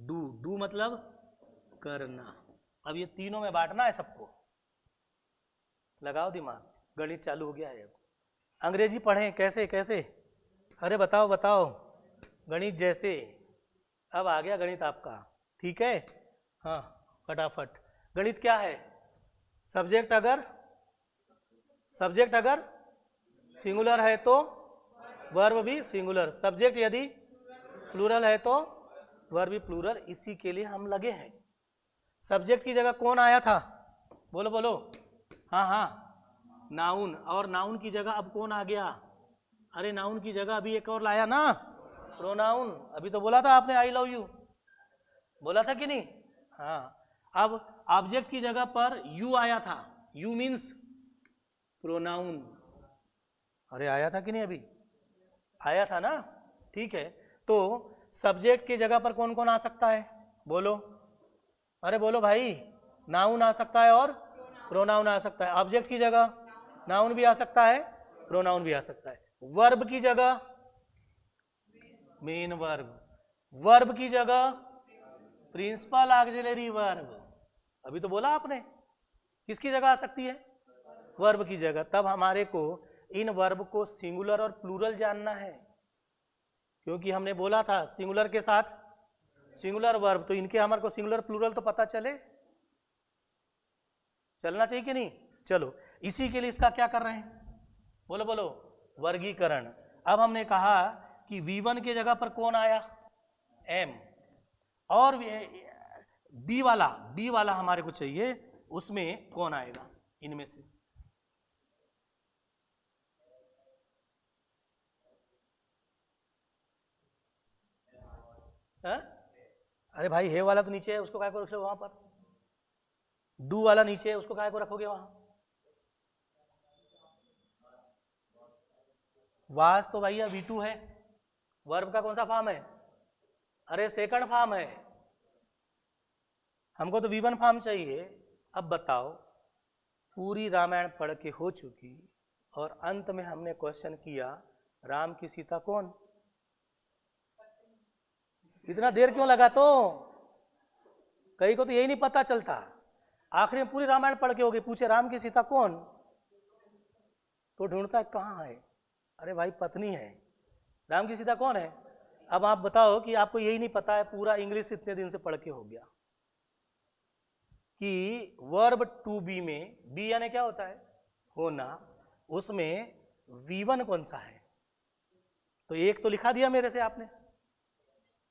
do. Do मतलब करना। अब ये तीनों में बांटना है सबको। लगाओ दिमाग, गणित चालू हो गया है। अब अंग्रेजी पढ़ें कैसे कैसे? अरे बताओ बताओ, गणित जैसे। अब आ गया गणित आपका, ठीक है? हाँ फटाफट। गणित क्या है? सब्जेक्ट अगर सिंगुलर है तो वर्ब भी सिंगुलर, सब्जेक्ट यदि प्लूरल है तो वर्ब भी प्लूरल। इसी के लिए हम लगे हैं। सब्जेक्ट की जगह कौन आया था? बोलो बोलो। हाँ हाँ, नाउन। और नाउन की जगह अब कौन आ गया? अरे नाउन की जगह अभी एक और लाया ना, प्रोनाउन। अभी तो बोला था आपने आई लव यू, बोला था कि नहीं? हाँ, अब ऑब्जेक्ट की जगह पर यू आया था। You means pronoun. अरे आया था कि नहीं? अभी आया था ना, ठीक है। तो सब्जेक्ट की जगह पर कौन कौन आ सकता है? बोलो, अरे बोलो भाई। नाउन आ सकता है और प्रोनाउन आ सकता है। ऑब्जेक्ट की जगह नाउन भी आ सकता है, प्रोनाउन भी आ सकता है। वर्ब की जगह मेन वर्ब, वर्ब की जगह प्रिंसिपल ऑक्सिलरी वर्ब। अभी तो बोला आपने, किसकी जगह आ सकती है? वर्ब की जगह। तब हमारे को इन वर्ब को सिंगुलर और प्लूरल जानना है, क्योंकि हमने बोला था सिंगुलर के साथ सिंगुलर वर्ब, तो इनके हमारे को सिंगुलर प्लूरल तो पता चले, चलना चाहिए कि नहीं? चलो, इसी के लिए इसका क्या कर रहे हैं? बोलो बोलो, वर्गीकरण। अब हमने कहा कि V1 की जगह पर कौन आया? M। और बी वाला हमारे को चाहिए, उसमें कौन आएगा इनमें से? है? अरे भाई हे वाला तो नीचे है, उसको काय को रख लो वहां पर। डू वाला नीचे है, उसको काय को रखोगे वहां? वास तो भैया V2 है। वर्ब का कौन सा फॉर्म है? अरे सेकंड फॉर्म है। हमको तो V1 फॉर्म चाहिए। अब बताओ, पूरी रामायण पढ़ के हो चुकी और अंत में हमने क्वेश्चन किया राम की सीता कौन? इतना देर क्यों लगा? तो कई को तो यही नहीं पता चलता। आखिरी में पूरी रामायण पढ़ के हो गई, पूछे राम की सीता कौन, तो ढूंढता है कहाँ है। अरे भाई पत्नी है। राम की सीता कौन है? अब आप बताओ कि आपको यही नहीं पता है, पूरा इंग्लिश इतने दिन से पढ़ के हो गया कि वर्ब टू बी में, बी यानी क्या होता है? होना। उसमें V1 कौन सा है? तो एक तो लिखा दिया मेरे से आपने,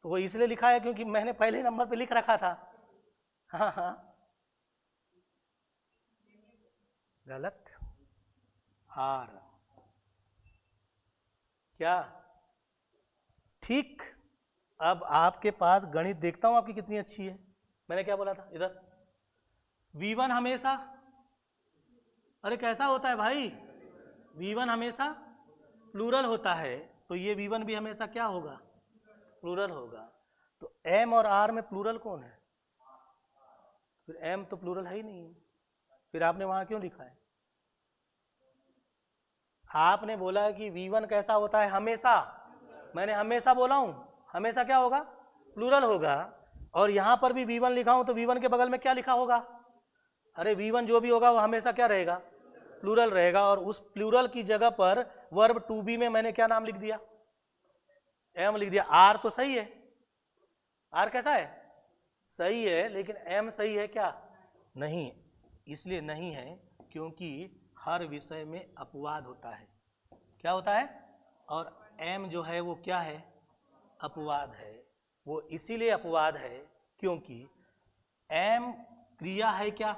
तो वो इसलिए लिखा है क्योंकि मैंने पहले नंबर पे लिख रखा था। हाँ हाँ, गलत। आर। क्या? ठीक। अब आपके पास गणित देखता हूं आपकी कितनी अच्छी है। मैंने क्या बोला था इधर? V1 हमेशा, अरे कैसा होता है भाई? V1 हमेशा प्लूरल होता है, तो ये V1 भी हमेशा क्या होगा? प्लूरल होगा। तो M और R में प्लूरल कौन है? फिर M तो प्लूरल है ही नहीं, फिर आपने वहां क्यों लिखा है? आपने बोला कि V1 कैसा होता है? हमेशा मैंने हमेशा बोला हूं, हमेशा क्या होगा, प्लूरल होगा। और यहां पर भी V1 लिखा हूं तो V1 के बगल में क्या लिखा होगा, अरे V1 जो भी होगा वो हमेशा क्या रहेगा, प्लूरल रहेगा। और उस प्लूरल की जगह पर वर्ब टू बी में मैंने क्या नाम लिख दिया, एम लिख दिया। आर तो सही है, आर कैसा है, सही है, लेकिन एम सही है क्या, नहीं। इसलिए नहीं है क्योंकि हर विषय में अपवाद होता है, क्या होता है, और एम जो है वो क्या है, अपवाद है। वो इसीलिए अपवाद है क्योंकि एम क्रिया है क्या,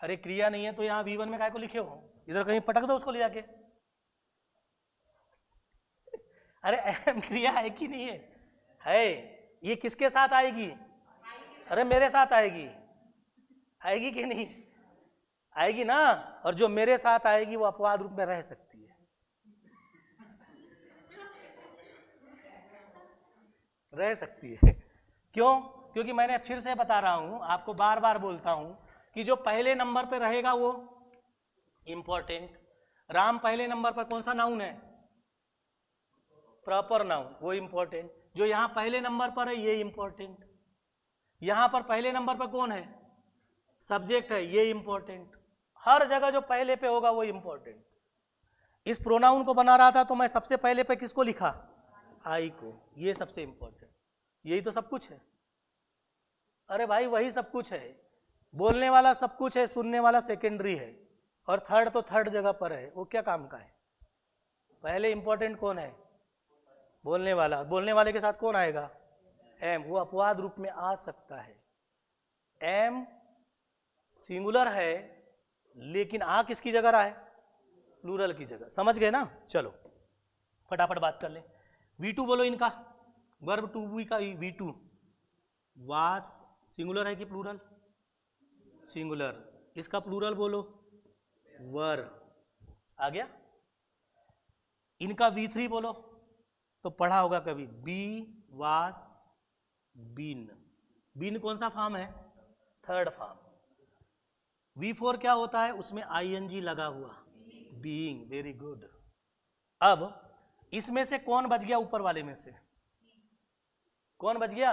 अरे क्रिया नहीं है तो यहां V1 में काय को लिखे हो, इधर कहीं पटक दो उसको ले जाके। अरे एम क्रिया है कि नहीं है, ये किसके साथ आएगी, अरे मेरे साथ आएगी, आएगी कि नहीं आएगी ना। और जो मेरे साथ आएगी वो अपवाद रूप में रह सकती है, रह सकती है। क्यों, क्योंकि मैंने फिर से बता रहा हूं, आपको बार बार बोलता हूं कि जो पहले नंबर पे रहेगा वो इंपॉर्टेंट। राम पहले नंबर पर कौन सा नाउन है, प्रॉपर नाउन, वो इंपॉर्टेंट। जो यहां पहले नंबर पर है ये इंपॉर्टेंट। यहां पर पहले नंबर पर कौन है, सब्जेक्ट है, ये इंपॉर्टेंट। हर जगह जो पहले पे होगा वो इंपॉर्टेंट। इस प्रोनाउन को बना रहा था तो मैं सबसे पहले पे किसको लिखा, आई को, ये सबसे इंपॉर्टेंट। यही तो सब कुछ है, अरे भाई वही सब कुछ है। बोलने वाला सब कुछ है, सुनने वाला सेकेंडरी है, और थर्ड तो थर्ड जगह पर है, वो क्या काम का है। पहले इंपॉर्टेंट कौन है, बोलने वाला। बोलने वाले के साथ कौन आएगा, एम, वो अपवाद रूप में आ सकता है। एम सिंगुलर है लेकिन आ किसकी जगह रहा है, प्लूरल की जगह, समझ गए ना। चलो फटाफट बात कर ले। V2 बोलो इनका, वर्ब टू बी का V2, वास सिंगुलर है कि प्लूरल, सिंगुलर। इसका प्लूरल बोलो वर, आ गया। इनका V3 बोलो, तो पढ़ा होगा कभी, बी वास बीन, बीन कौन सा फॉर्म है, थर्ड फॉर्म। V4 क्या होता है, उसमें ING लगा हुआ, बीइंग, वेरी गुड। अब इसमें से कौन बच गया, ऊपर वाले में से कौन बच गया,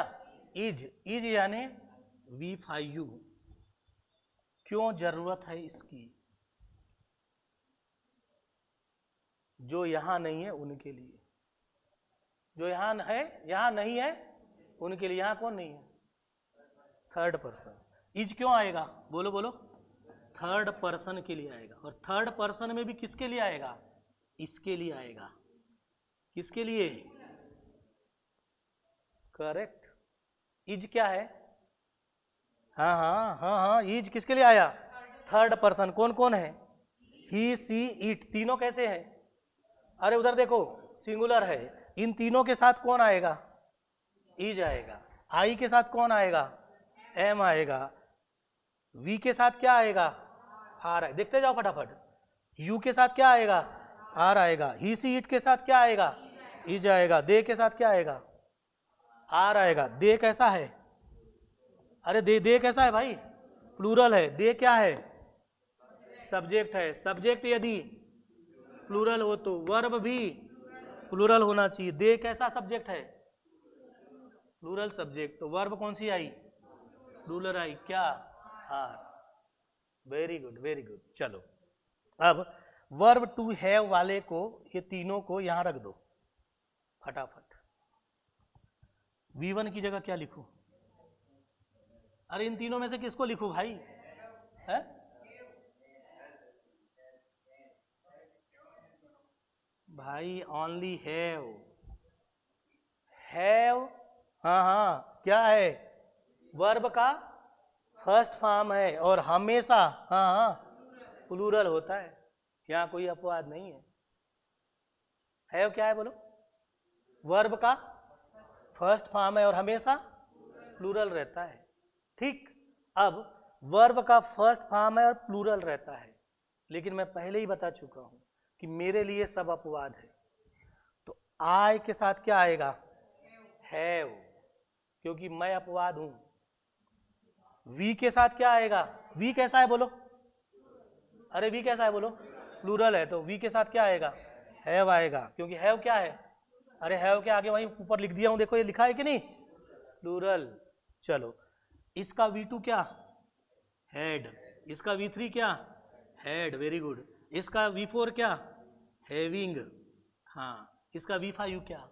इज, इज यानी V5U। क्यों जरूरत है इसकी, जो यहां नहीं है उनके लिए, जो यहां है, यहां नहीं है उनके लिए। यहां कौन नहीं है, थर्ड पर्सन। इज क्यों आएगा, बोलो बोलो, थर्ड पर्सन के लिए आएगा। और थर्ड पर्सन में भी किसके लिए आएगा, इसके लिए आएगा, किसके लिए, करेक्ट। इज क्या है, हाँ हाँ हाँ हाँ, इज किसके लिए आया, थर्ड पर्सन। कौन कौन है, ही सी इट, तीनों कैसे हैं, अरे उधर देखो सिंगुलर है। इन तीनों के साथ कौन आएगा, इज आएगा। आई के साथ कौन आएगा, एम आएगा। वी के साथ क्या आएगा, आर आएगा, देखते जाओ फटाफट। यू के साथ क्या आएगा, आर आएगा। ही सी इट के साथ क्या आएगा, इज आएगा। दे के साथ क्या आएगा, आर आएगा। दे कैसा है, अरे दे कैसा है भाई, प्लूरल है। दे क्या है, सब्जेक्ट है। सब्जेक्ट यदि प्लूरल हो तो वर्ब भी प्लूरल होना चाहिए। दे कैसा सब्जेक्ट है, प्लूरल सब्जेक्ट, तो वर्ब कौन सी आई, प्लूरल आई, क्या, are. Very good very good. चलो अब वर्ब टू हैव वाले को, ये तीनों को यहां रख दो फटाफट। V1 की जगह क्या लिखूं, अरे इन तीनों में से किसको लिखूं भाई, है भाई, ओनली हैव, हैव, हाँ हाँ क्या है, वर्ब का फर्स्ट फॉर्म है, और हमेशा हाँ हाँ प्लूरल होता है, यहां कोई अपवाद नहीं है। हैव क्या है बोलो, वर्ब का फर्स्ट फॉर्म है और हमेशा प्लूरल रहता है, ठीक। अब वर्ब का फर्स्ट फॉर्म है और प्लूरल रहता है, लेकिन मैं पहले ही बता चुका हूं कि मेरे लिए सब अपवाद है। तो आई के साथ क्या आएगा, हैव, क्योंकि मैं अपवाद हूं। वी के साथ क्या आएगा, वी कैसा है बोलो, अरे वी कैसा है बोलो, प्लूरल है, तो वी के साथ क्या आएगा, हैव आएगा, क्योंकि हैव क्या है, अरे हैव के आगे वहीं ऊपर लिख दिया हूं, देखो ये लिखा है कि नहीं, प्लूरल। चलो, इसका V2 क्या, हेड। इसका V3 क्या, हेड, वेरी गुड। इसका V4 क्या, हैविंग। हाँ, इसका V5 क्या,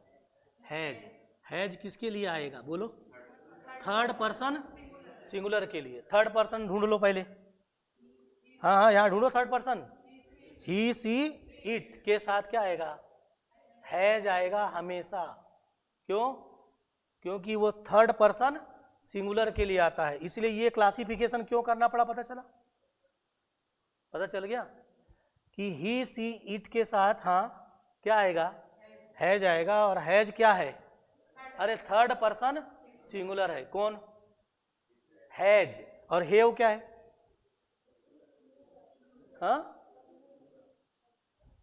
हैज। हैज किसके लिए आएगा बोलो, थर्ड पर्सन सिंगुलर के लिए। थर्ड पर्सन ढूंढ लो पहले। हाँ हाँ, यहाँ ढूंढो third person. He see it के साथ क्या आएगा, हैज आएगा हमेशा। क्यों, क्योंकि वो थर्ड पर्सन सिंगुलर के लिए आता है, इसलिए ये क्लासिफिकेशन क्यों करना पड़ा, पता चला, पता चल गया कि ही सी इट के साथ हाँ क्या आएगा, हैज आएगा। और हैज क्या है, अरे थर्ड पर्सन सिंगुलर है, कौन, हैज। और हेव क्या है, हाँ,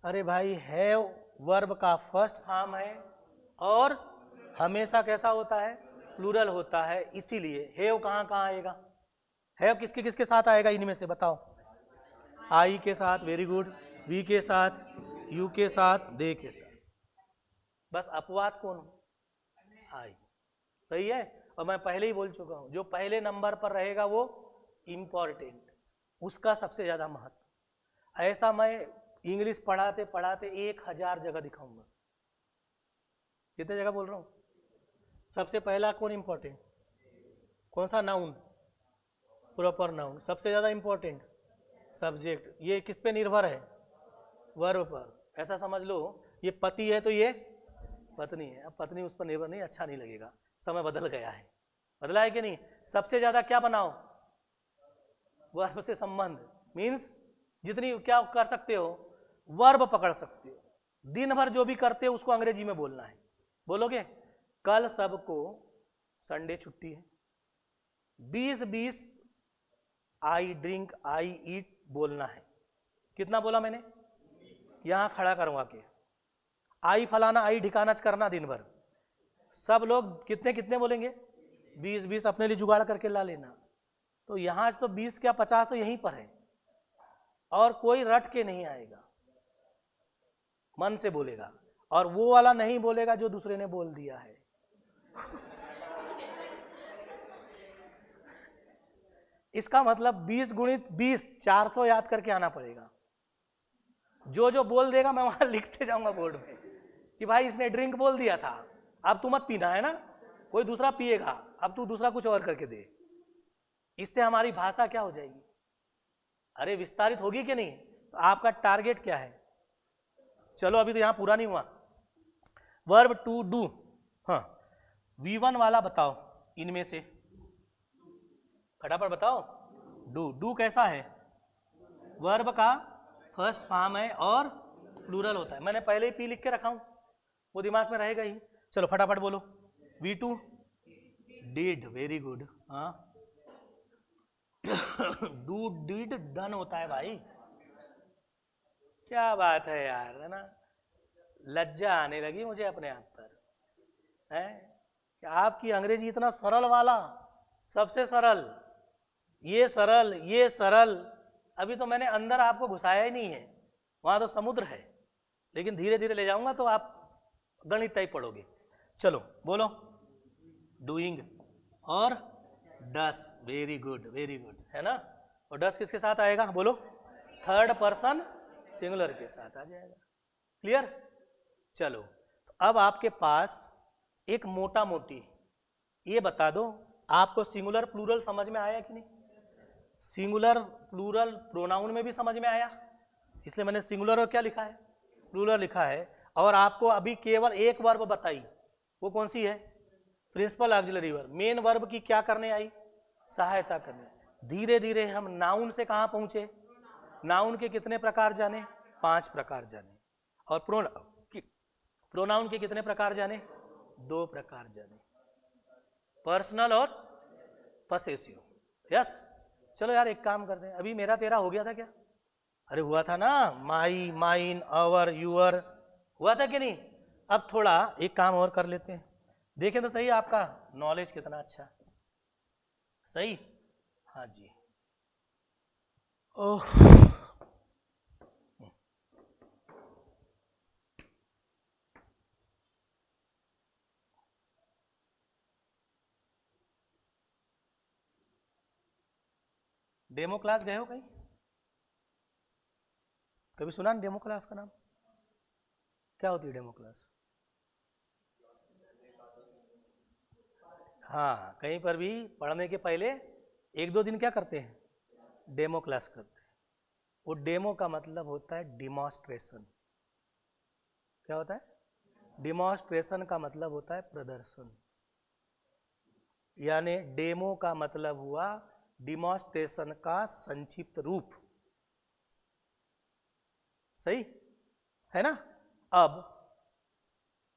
अरे भाई हैव वर्ब का फर्स्ट फॉर्म है और हमेशा कैसा होता है, प्लूरल होता है, इसीलिए हैव कहाँ कहाँ आएगा, हैव किसके किसके साथ आएगा इनमें से बताओ, आई के साथ, वेरी गुड, वी के साथ, यू के साथ, दे के साथ। बस अपवाद कौन हो, आई। सही है। और मैं पहले ही बोल चुका हूं, जो पहले नंबर पर रहेगा वो इंपॉर्टेंट, उसका सबसे ज्यादा महत्व। ऐसा मैं इंग्लिश पढ़ाते पढ़ाते 1000 जगह दिखाऊंगा। कितने जगह बोल रहा हूं, सबसे पहला कौन इंपॉर्टेंट, कौन सा, नाउन, प्रॉपर नाउन। सबसे ज्यादा इंपॉर्टेंट सब्जेक्ट, ये किस पे निर्भर है, वर्ब पर। ऐसा समझ लो ये पति है तो ये पत्नी है, अब पत्नी उस पर निर्भर नहीं, अच्छा नहीं लगेगा, समय बदल गया है, बदला है कि नहीं। सबसे ज्यादा क्या बनाओ, वर्ब से संबंध, मीन्स जितनी क्या कर सकते हो, वर्ब पकड़ सकते हो। दिन भर जो भी करते हो उसको अंग्रेजी में बोलना है। बोलोगे, कल सबको संडे छुट्टी है, 20-20 आई ड्रिंक आई ईट बोलना है। कितना बोला मैंने, यहां खड़ा करवा के, आई फलाना आई ढिकाना करना दिन भर। सब लोग कितने कितने बोलेंगे, 20-20 अपने लिए जुगाड़ करके ला लेना। तो यहां तो 20 क्या 50 तो यहीं पर है, और कोई रट के नहीं आएगा, मन से बोलेगा। और वो वाला नहीं बोलेगा जो दूसरे ने बोल दिया है। इसका मतलब 20 गुणित 20 400 याद करके आना पड़ेगा। जो जो बोल देगा मैं वहां लिखते जाऊंगा बोर्ड में कि भाई इसने ड्रिंक बोल दिया था, अब तू मत पीना है ना, कोई दूसरा पिएगा, अब तू दूसरा कुछ और करके दे। इससे हमारी भाषा क्या हो जाएगी, अरे विस्तारित होगी कि नहीं। तो आपका टारगेट क्या है, चलो अभी तो यहां पूरा नहीं हुआ। वर्ब टू डू, हाँ V1 वाला बताओ इनमें से, फटाफट बताओ। डू, डू कैसा है, वर्ब का फर्स्ट फॉर्म है और प्लूरल होता है। मैंने पहले ही पी लिख के रखा हूं, वो दिमाग में रहेगा ही। चलो फटाफट बोलो, V2 डिड, वेरी गुड। हाँ डू डिड डन होता है भाई, क्या बात है यार, है ना। लज्जा आने लगी मुझे अपने आप पर, है कि आपकी अंग्रेजी इतना सरल वाला, सबसे सरल, ये सरल ये सरल। अभी तो मैंने अंदर आपको घुसाया ही नहीं है, वहां तो समुद्र है, लेकिन धीरे धीरे ले जाऊंगा तो आप गणित टाइप पढ़ोगे। चलो बोलो, डूइंग और डस, वेरी गुड वेरी गुड, है ना। और डस किसके साथ आएगा बोलो, थर्ड पर्सन सिंगुलर के साथ आ जाएगा। क्लियर। चलो तो अब आपके पास एक मोटा मोटी ये बता दो, आपको सिंगुलर प्लूरल समझ में आया कि नहीं। सिंगुलर प्लूरल प्रोनाउन में भी समझ में आया, इसलिए मैंने सिंगुलर और क्या लिखा है, प्लूरल लिखा है। और आपको अभी केवल एक वर्ब बताई, वो कौन सी है, principal auxiliary verb. Main verb की क्या करने आई, सहायता करने। धीरे धीरे हम नाउन से कहां पहुंचे, नाउन के कितने प्रकार जाने, 5 प्रकार जाने। और प्रोनाउन के कितने प्रकार जाने, 2 प्रकार जाने, पर्सनल और पसेसिव। यस। चलो यार एक काम करते हैं, अभी मेरा तेरा हो गया था क्या, अरे हुआ था ना, माई माइन आवर यूअर, हुआ था कि नहीं। अब थोड़ा एक काम और कर लेते हैं, देखें तो सही आपका नॉलेज कितना अच्छा, सही। हाँ जी, ओह डेमो क्लास गए हो कहीं? कभी सुना ना डेमो क्लास का नाम? क्या होती है डेमो क्लास? हाँ, कहीं पर भी पढ़ने के पहले 1-2 दिन क्या करते हैं? डेमो क्लास करते हैं। वो डेमो का मतलब होता है डिमॉन्स्ट्रेशन। क्या होता है? डिमॉन्स्ट्रेशन का मतलब होता है प्रदर्शन। यानी डेमो का मतलब हुआ डिमॉन्स्ट्रेशन का संक्षिप्त रूप। सही है ना? अब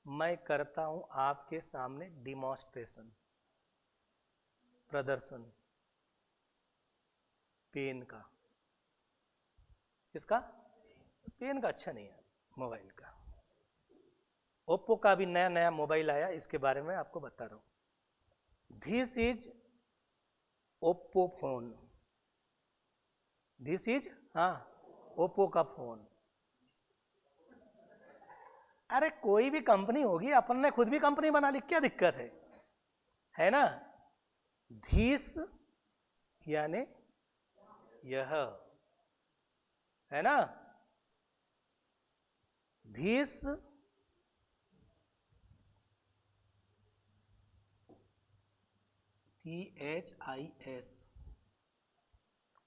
मैं करता हूं आपके सामने डिमॉन्स्ट्रेशन, प्रदर्शन पेन का। किसका? पेन का? अच्छा नहीं है, मोबाइल का। ओप्पो का भी नया नया मोबाइल आया, इसके बारे में आपको बता रहा हूं। This is Oppo phone. This is, हाँ, ओप्पो का फोन। अरे कोई भी कंपनी होगी, अपन ने खुद भी कंपनी बना ली, क्या दिक्कत है ना? धीस यानी यह, है ना? धीस THIS।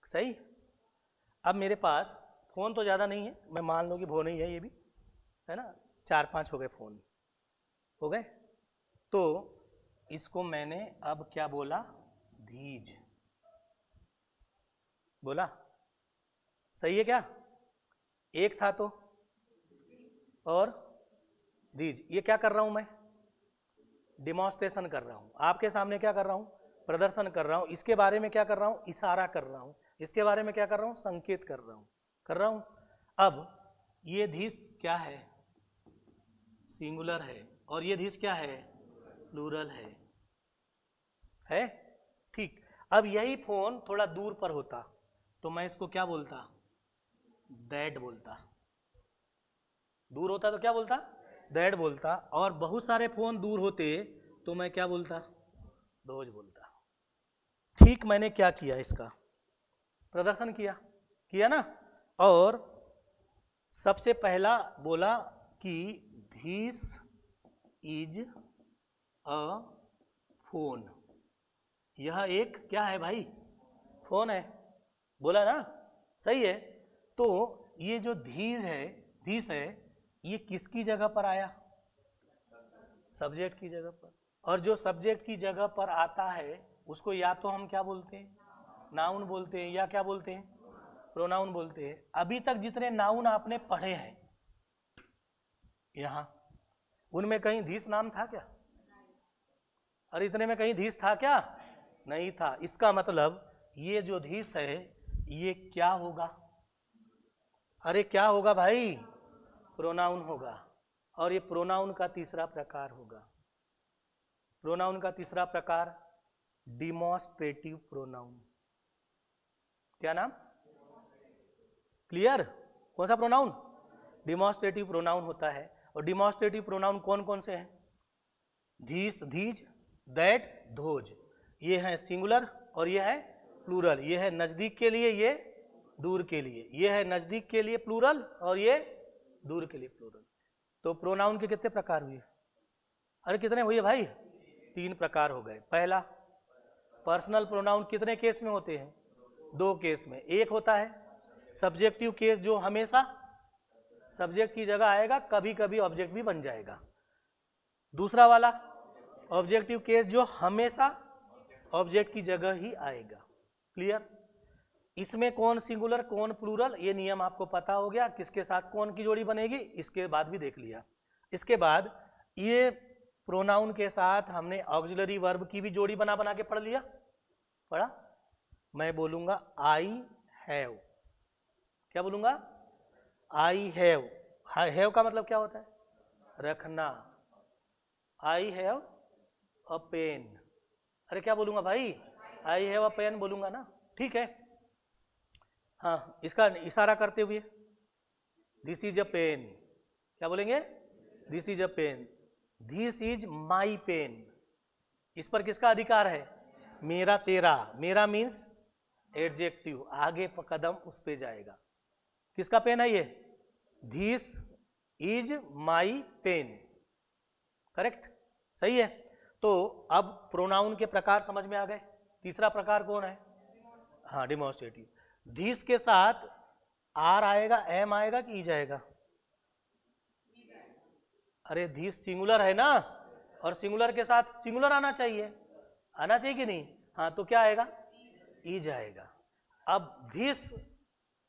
सही। अब मेरे पास फोन तो ज्यादा नहीं है, मैं मान लो कि वो नहीं है, ये भी है ना, 4-5 हो गए फोन, हो गए। तो इसको मैंने अब क्या बोला? धीज बोला। सही है क्या? एक था तो, और धीज। ये क्या कर रहा हूं मैं? डिमॉन्स्ट्रेशन कर रहा हूं आपके सामने। क्या कर रहा हूं? प्रदर्शन कर रहा हूं। इसके बारे में क्या कर रहा हूं? इशारा कर रहा हूं। इसके बारे में क्या कर रहा हूं? संकेत कर रहा हूं। अब ये धीस क्या है? सिंगुलर है। और ये धीस क्या है? प्लूरल है? ठीक। अब यही फोन थोड़ा दूर पर होता तो मैं इसको क्या बोलता? दैट बोलता। दूर होता तो क्या बोलता? दैट बोलता। और बहुत सारे फोन दूर होते तो मैं क्या बोलता? दोज बोलता। ठीक, मैंने क्या किया? इसका प्रदर्शन किया ना। और सबसे पहला बोला कि दिस इज अ फोन। यह एक क्या है भाई? फोन है। बोला ना? सही है। तो ये जो धीस है, ये किसकी जगह पर आया? सब्जेक्ट की जगह पर। और जो सब्जेक्ट की जगह पर आता है उसको या तो हम क्या बोलते हैं? नाउन बोलते हैं, या क्या बोलते हैं? प्रोनाउन बोलते हैं। अभी तक जितने नाउन आपने पढ़े हैं यहां, उनमें कहीं धीस नाम था क्या? और इतने में कहीं धीस था क्या? नहीं था। इसका मतलब ये जो धीस है ये क्या होगा? अरे क्या होगा भाई? प्रोनाउन होगा। और ये प्रोनाउन का तीसरा प्रकार होगा। प्रोनाउन का तीसरा प्रकार डिमॉन्स्ट्रेटिव प्रोनाउन। क्या नाम? क्लियर? कौन सा प्रोनाउन? डिमॉन्स्ट्रेटिव प्रोनाउन होता है। और डिमॉन्स्ट्रेटिव प्रोनाउन कौन कौन से हैं? धीस, धीज, दैट, धोज। ये है सिंगुलर और ये है प्लूरल। ये है नजदीक के लिए, ये दूर के लिए। ये है नजदीक के लिए प्लूरल और ये दूर के लिए प्लूरल। तो प्रोनाउन के कितने प्रकार हुए? अरे कितने हुए भाई? 3 प्रकार हो गए। पहला, पर्सनल प्रोनाउन कितने केस में होते हैं? 2 केस में। एक होता है सब्जेक्टिव केस, जो हमेशा सब्जेक्ट की जगह आएगा, कभी कभी ऑब्जेक्ट भी बन जाएगा। दूसरा वाला ऑब्जेक्टिव केस, जो हमेशा ऑब्जेक्ट की जगह ही आएगा। क्लियर? इसमें कौन सिंगुलर कौन प्लूरल, ये नियम आपको पता हो गया। किसके साथ कौन की जोड़ी बनेगी इसके बाद भी देख लिया। इसके बाद ये प्रोनाउन के साथ हमने ऑक्सिलरी वर्ब की भी जोड़ी बना बना के पढ़ लिया। पढ़ा? मैं बोलूंगा आई हैव। क्या बोलूंगा? I have. हैव का मतलब क्या होता है? रखना। I have a pen. अरे क्या बोलूंगा भाई? आई हैव अ पेन बोलूंगा ना। ठीक है। हाँ, इसका इशारा करते हुए दिस इज अ पेन। क्या बोलेंगे? This is a pen. This is my pen. इस पर किसका अधिकार है? मेरा, तेरा। मेरा मीन्स एडजेक्टिव, आगे कदम उस पे जाएगा। किसका पेन है ये? This is my pen, correct, सही है। तो अब प्रोनाउन के प्रकार समझ में आ गए। तीसरा प्रकार कौन है? हाँ, डिमॉन्स्ट्रेटिव। दिस के साथ आर आएगा, एम आएगा कि इज आएगा? अरे दिस सिंगुलर है ना, और सिंगुलर के साथ सिंगुलर आना चाहिए, आना चाहिए कि नहीं? हाँ, तो क्या आएगा? इज आएगा। अब दिस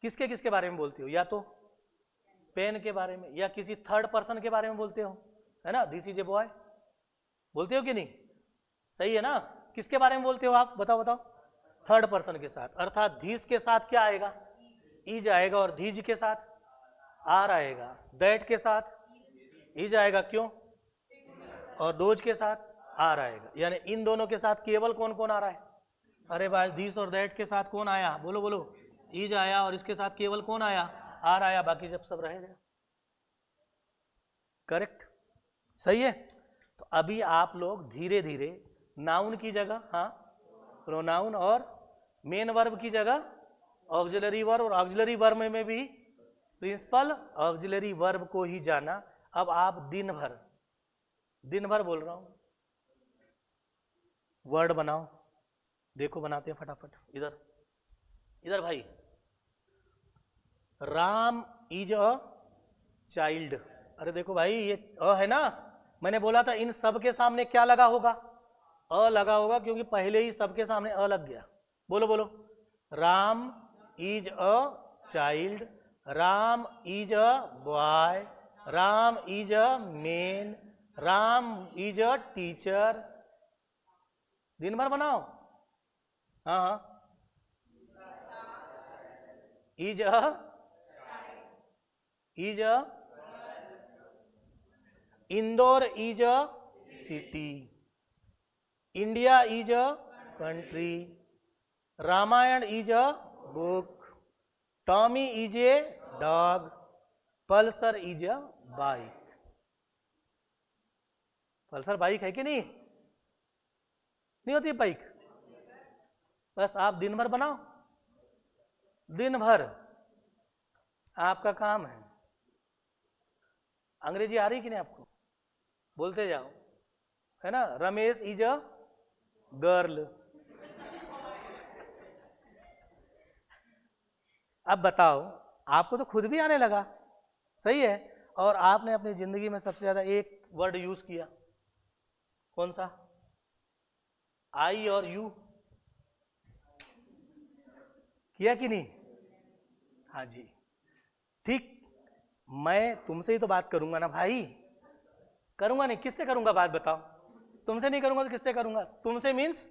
किसके किसके बारे में बोलते हो? या तो पेन के बारे में, या किसी थर्ड पर्सन के बारे में बोलते हो, है ना? दिस इज ए बॉय बोलते हो कि नहीं? सही है ना? किसके बारे में बोलते हो आप? बताओ बताओ। थर्ड पर्सन के साथ, अर्थात दिस के साथ क्या आएगा? इज आएगा, और दीज के साथ आर आएगा, दैट के साथ इज आएगा, क्यों? और दोज के साथ आर आएगा। यानी इन दोनों के साथ केवल कौन कौन आ रहा है? अरे भाई, दिस और दैट के साथ कौन आया? बोलो बोलो। इज आया, और इसके साथ केवल कौन आया? आर आया, बाकी जब सब रहेगा। करेक्ट, सही है। तो अभी आप लोग धीरे धीरे नाउन की जगह, हाँ, प्रोनाउन, और मेन वर्ब की जगह ऑक्सिलरी वर्ब, और ऑक्सिलरी वर्ब में भी प्रिंसिपल ऑक्सिलरी वर्ब को ही जाना। अब आप दिन भर बोल रहा हूं, वर्ड बनाओ। देखो बनाते हैं फटाफट। इधर इधर भाई, राम इज अ चाइल्ड। अरे देखो भाई, ये अ है ना, मैंने बोला था इन सब के सामने क्या लगा होगा? अ लगा होगा, क्योंकि पहले ही सबके सामने अ लग गया। बोलो बोलो। Ram is a child, Ram is a boy, Ram is a man, Ram is a teacher. दिन भर बनाओ। हाँ हाँ। Is a Indore is a city, India is a country, Ramayan is a book, Tommy is a dog, Pulsar is a bike. Pulsar bike है कि नहीं? नहीं होती बाइक? बस आप दिन भर बनाओ, दिन भर आपका काम है। अंग्रेजी आ रही कि नहीं आपको? बोलते जाओ, है ना? Ramesh is a girl. अब बताओ, आपको तो खुद भी आने लगा, सही है। और आपने अपनी जिंदगी में सबसे ज्यादा एक वर्ड यूज किया, कौन सा? आई और यू, किया कि नहीं? हाँ जी, ठीक। मैं तुमसे ही तो बात करूंगा ना भाई, करूंगा नहीं? किससे करूंगा बात बताओ? तुमसे नहीं करूंगा तो किससे करूंगा? तुमसे मीन्स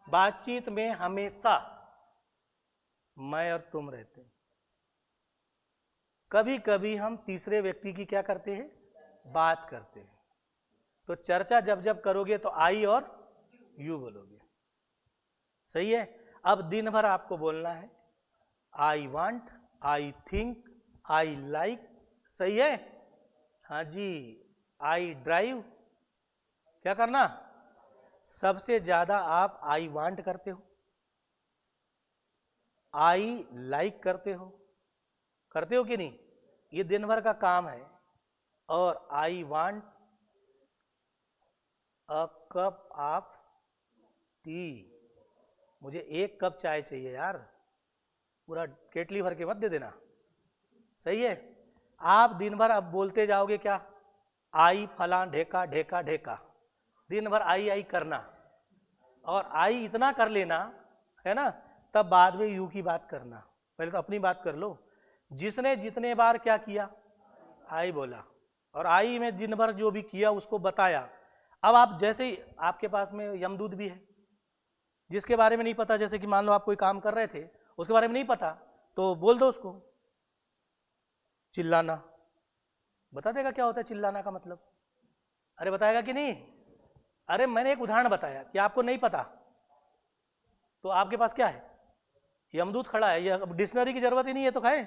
बातचीत में हमेशा मैं और तुम रहते हैं। कभी कभी हम तीसरे व्यक्ति की क्या करते हैं? बात करते हैं। तो चर्चा जब जब करोगे तो आई और यू बोलोगे, सही है। अब दिन भर आपको बोलना है I want, I think, I like, सही है। हाँ जी, आई ड्राइव। क्या करना? सबसे ज्यादा आप आई वांट करते हो, आई लाइक करते हो कि नहीं? ये दिन भर का काम है। और I want a cup of T, मुझे एक कप चाय चाहिए यार, पूरा केटली भर के मत दे देना, सही है। आप दिन भर अब बोलते जाओगे क्या? आई फला ढेका ढेका ढेका, दिन भर आई आई करना, और आई इतना कर लेना, है ना, तब बाद में यू की बात करना। पहले तो अपनी बात कर लो। जिसने जितने बार क्या किया? आई बोला, और आई में दिन भर जो भी किया उसको बताया। अब आप जैसे ही, आपके पास में यमदूत भी है, जिसके बारे में नहीं पता, जैसे कि मान लो आप कोई काम कर रहे थे, उसके बारे में नहीं पता, तो बोल दो उसको चिल्लाना, बता देगा क्या होता है चिल्लाना का मतलब। अरे बताएगा कि नहीं? अरे मैंने एक उदाहरण बताया कि आपको नहीं पता, तो आपके पास क्या है? यमदूत खड़ा है, या डिक्शनरी की जरूरत ही नहीं है, तो कहे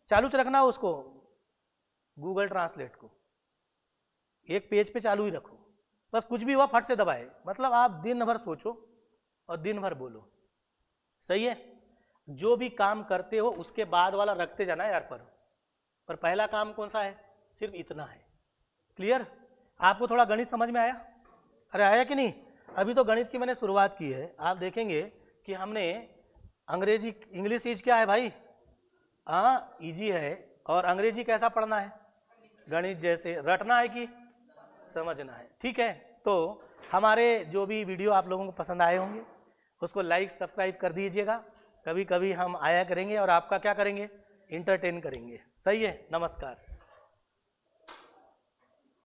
चालू रखना उसको, गूगल ट्रांसलेट को एक पेज पे चालू ही रखो, बस कुछ भी हुआ फट से दबाए। मतलब आप दिन भर सोचो और दिन भर बोलो, सही है। जो भी काम करते हो उसके बाद वाला रखते जाना यार पर पहला काम कौन सा है? सिर्फ इतना है। क्लियर? आपको थोड़ा गणित समझ में आया? अरे आया कि नहीं? अभी तो गणित की मैंने शुरुआत की है। आप देखेंगे कि हमने अंग्रेजी, इंग्लिश इज क्या है भाई? हाँ इजी है। और अंग्रेजी कैसा पढ़ना है? गणित जैसे। रटना है कि समझना है? ठीक है। तो हमारे जो भी वीडियो आप लोगों को पसंद आए होंगे उसको लाइक सब्सक्राइब कर दीजिएगा। कभी कभी हम आया करेंगे और आपका क्या करेंगे? इंटरटेन करेंगे। सही है? नमस्कार।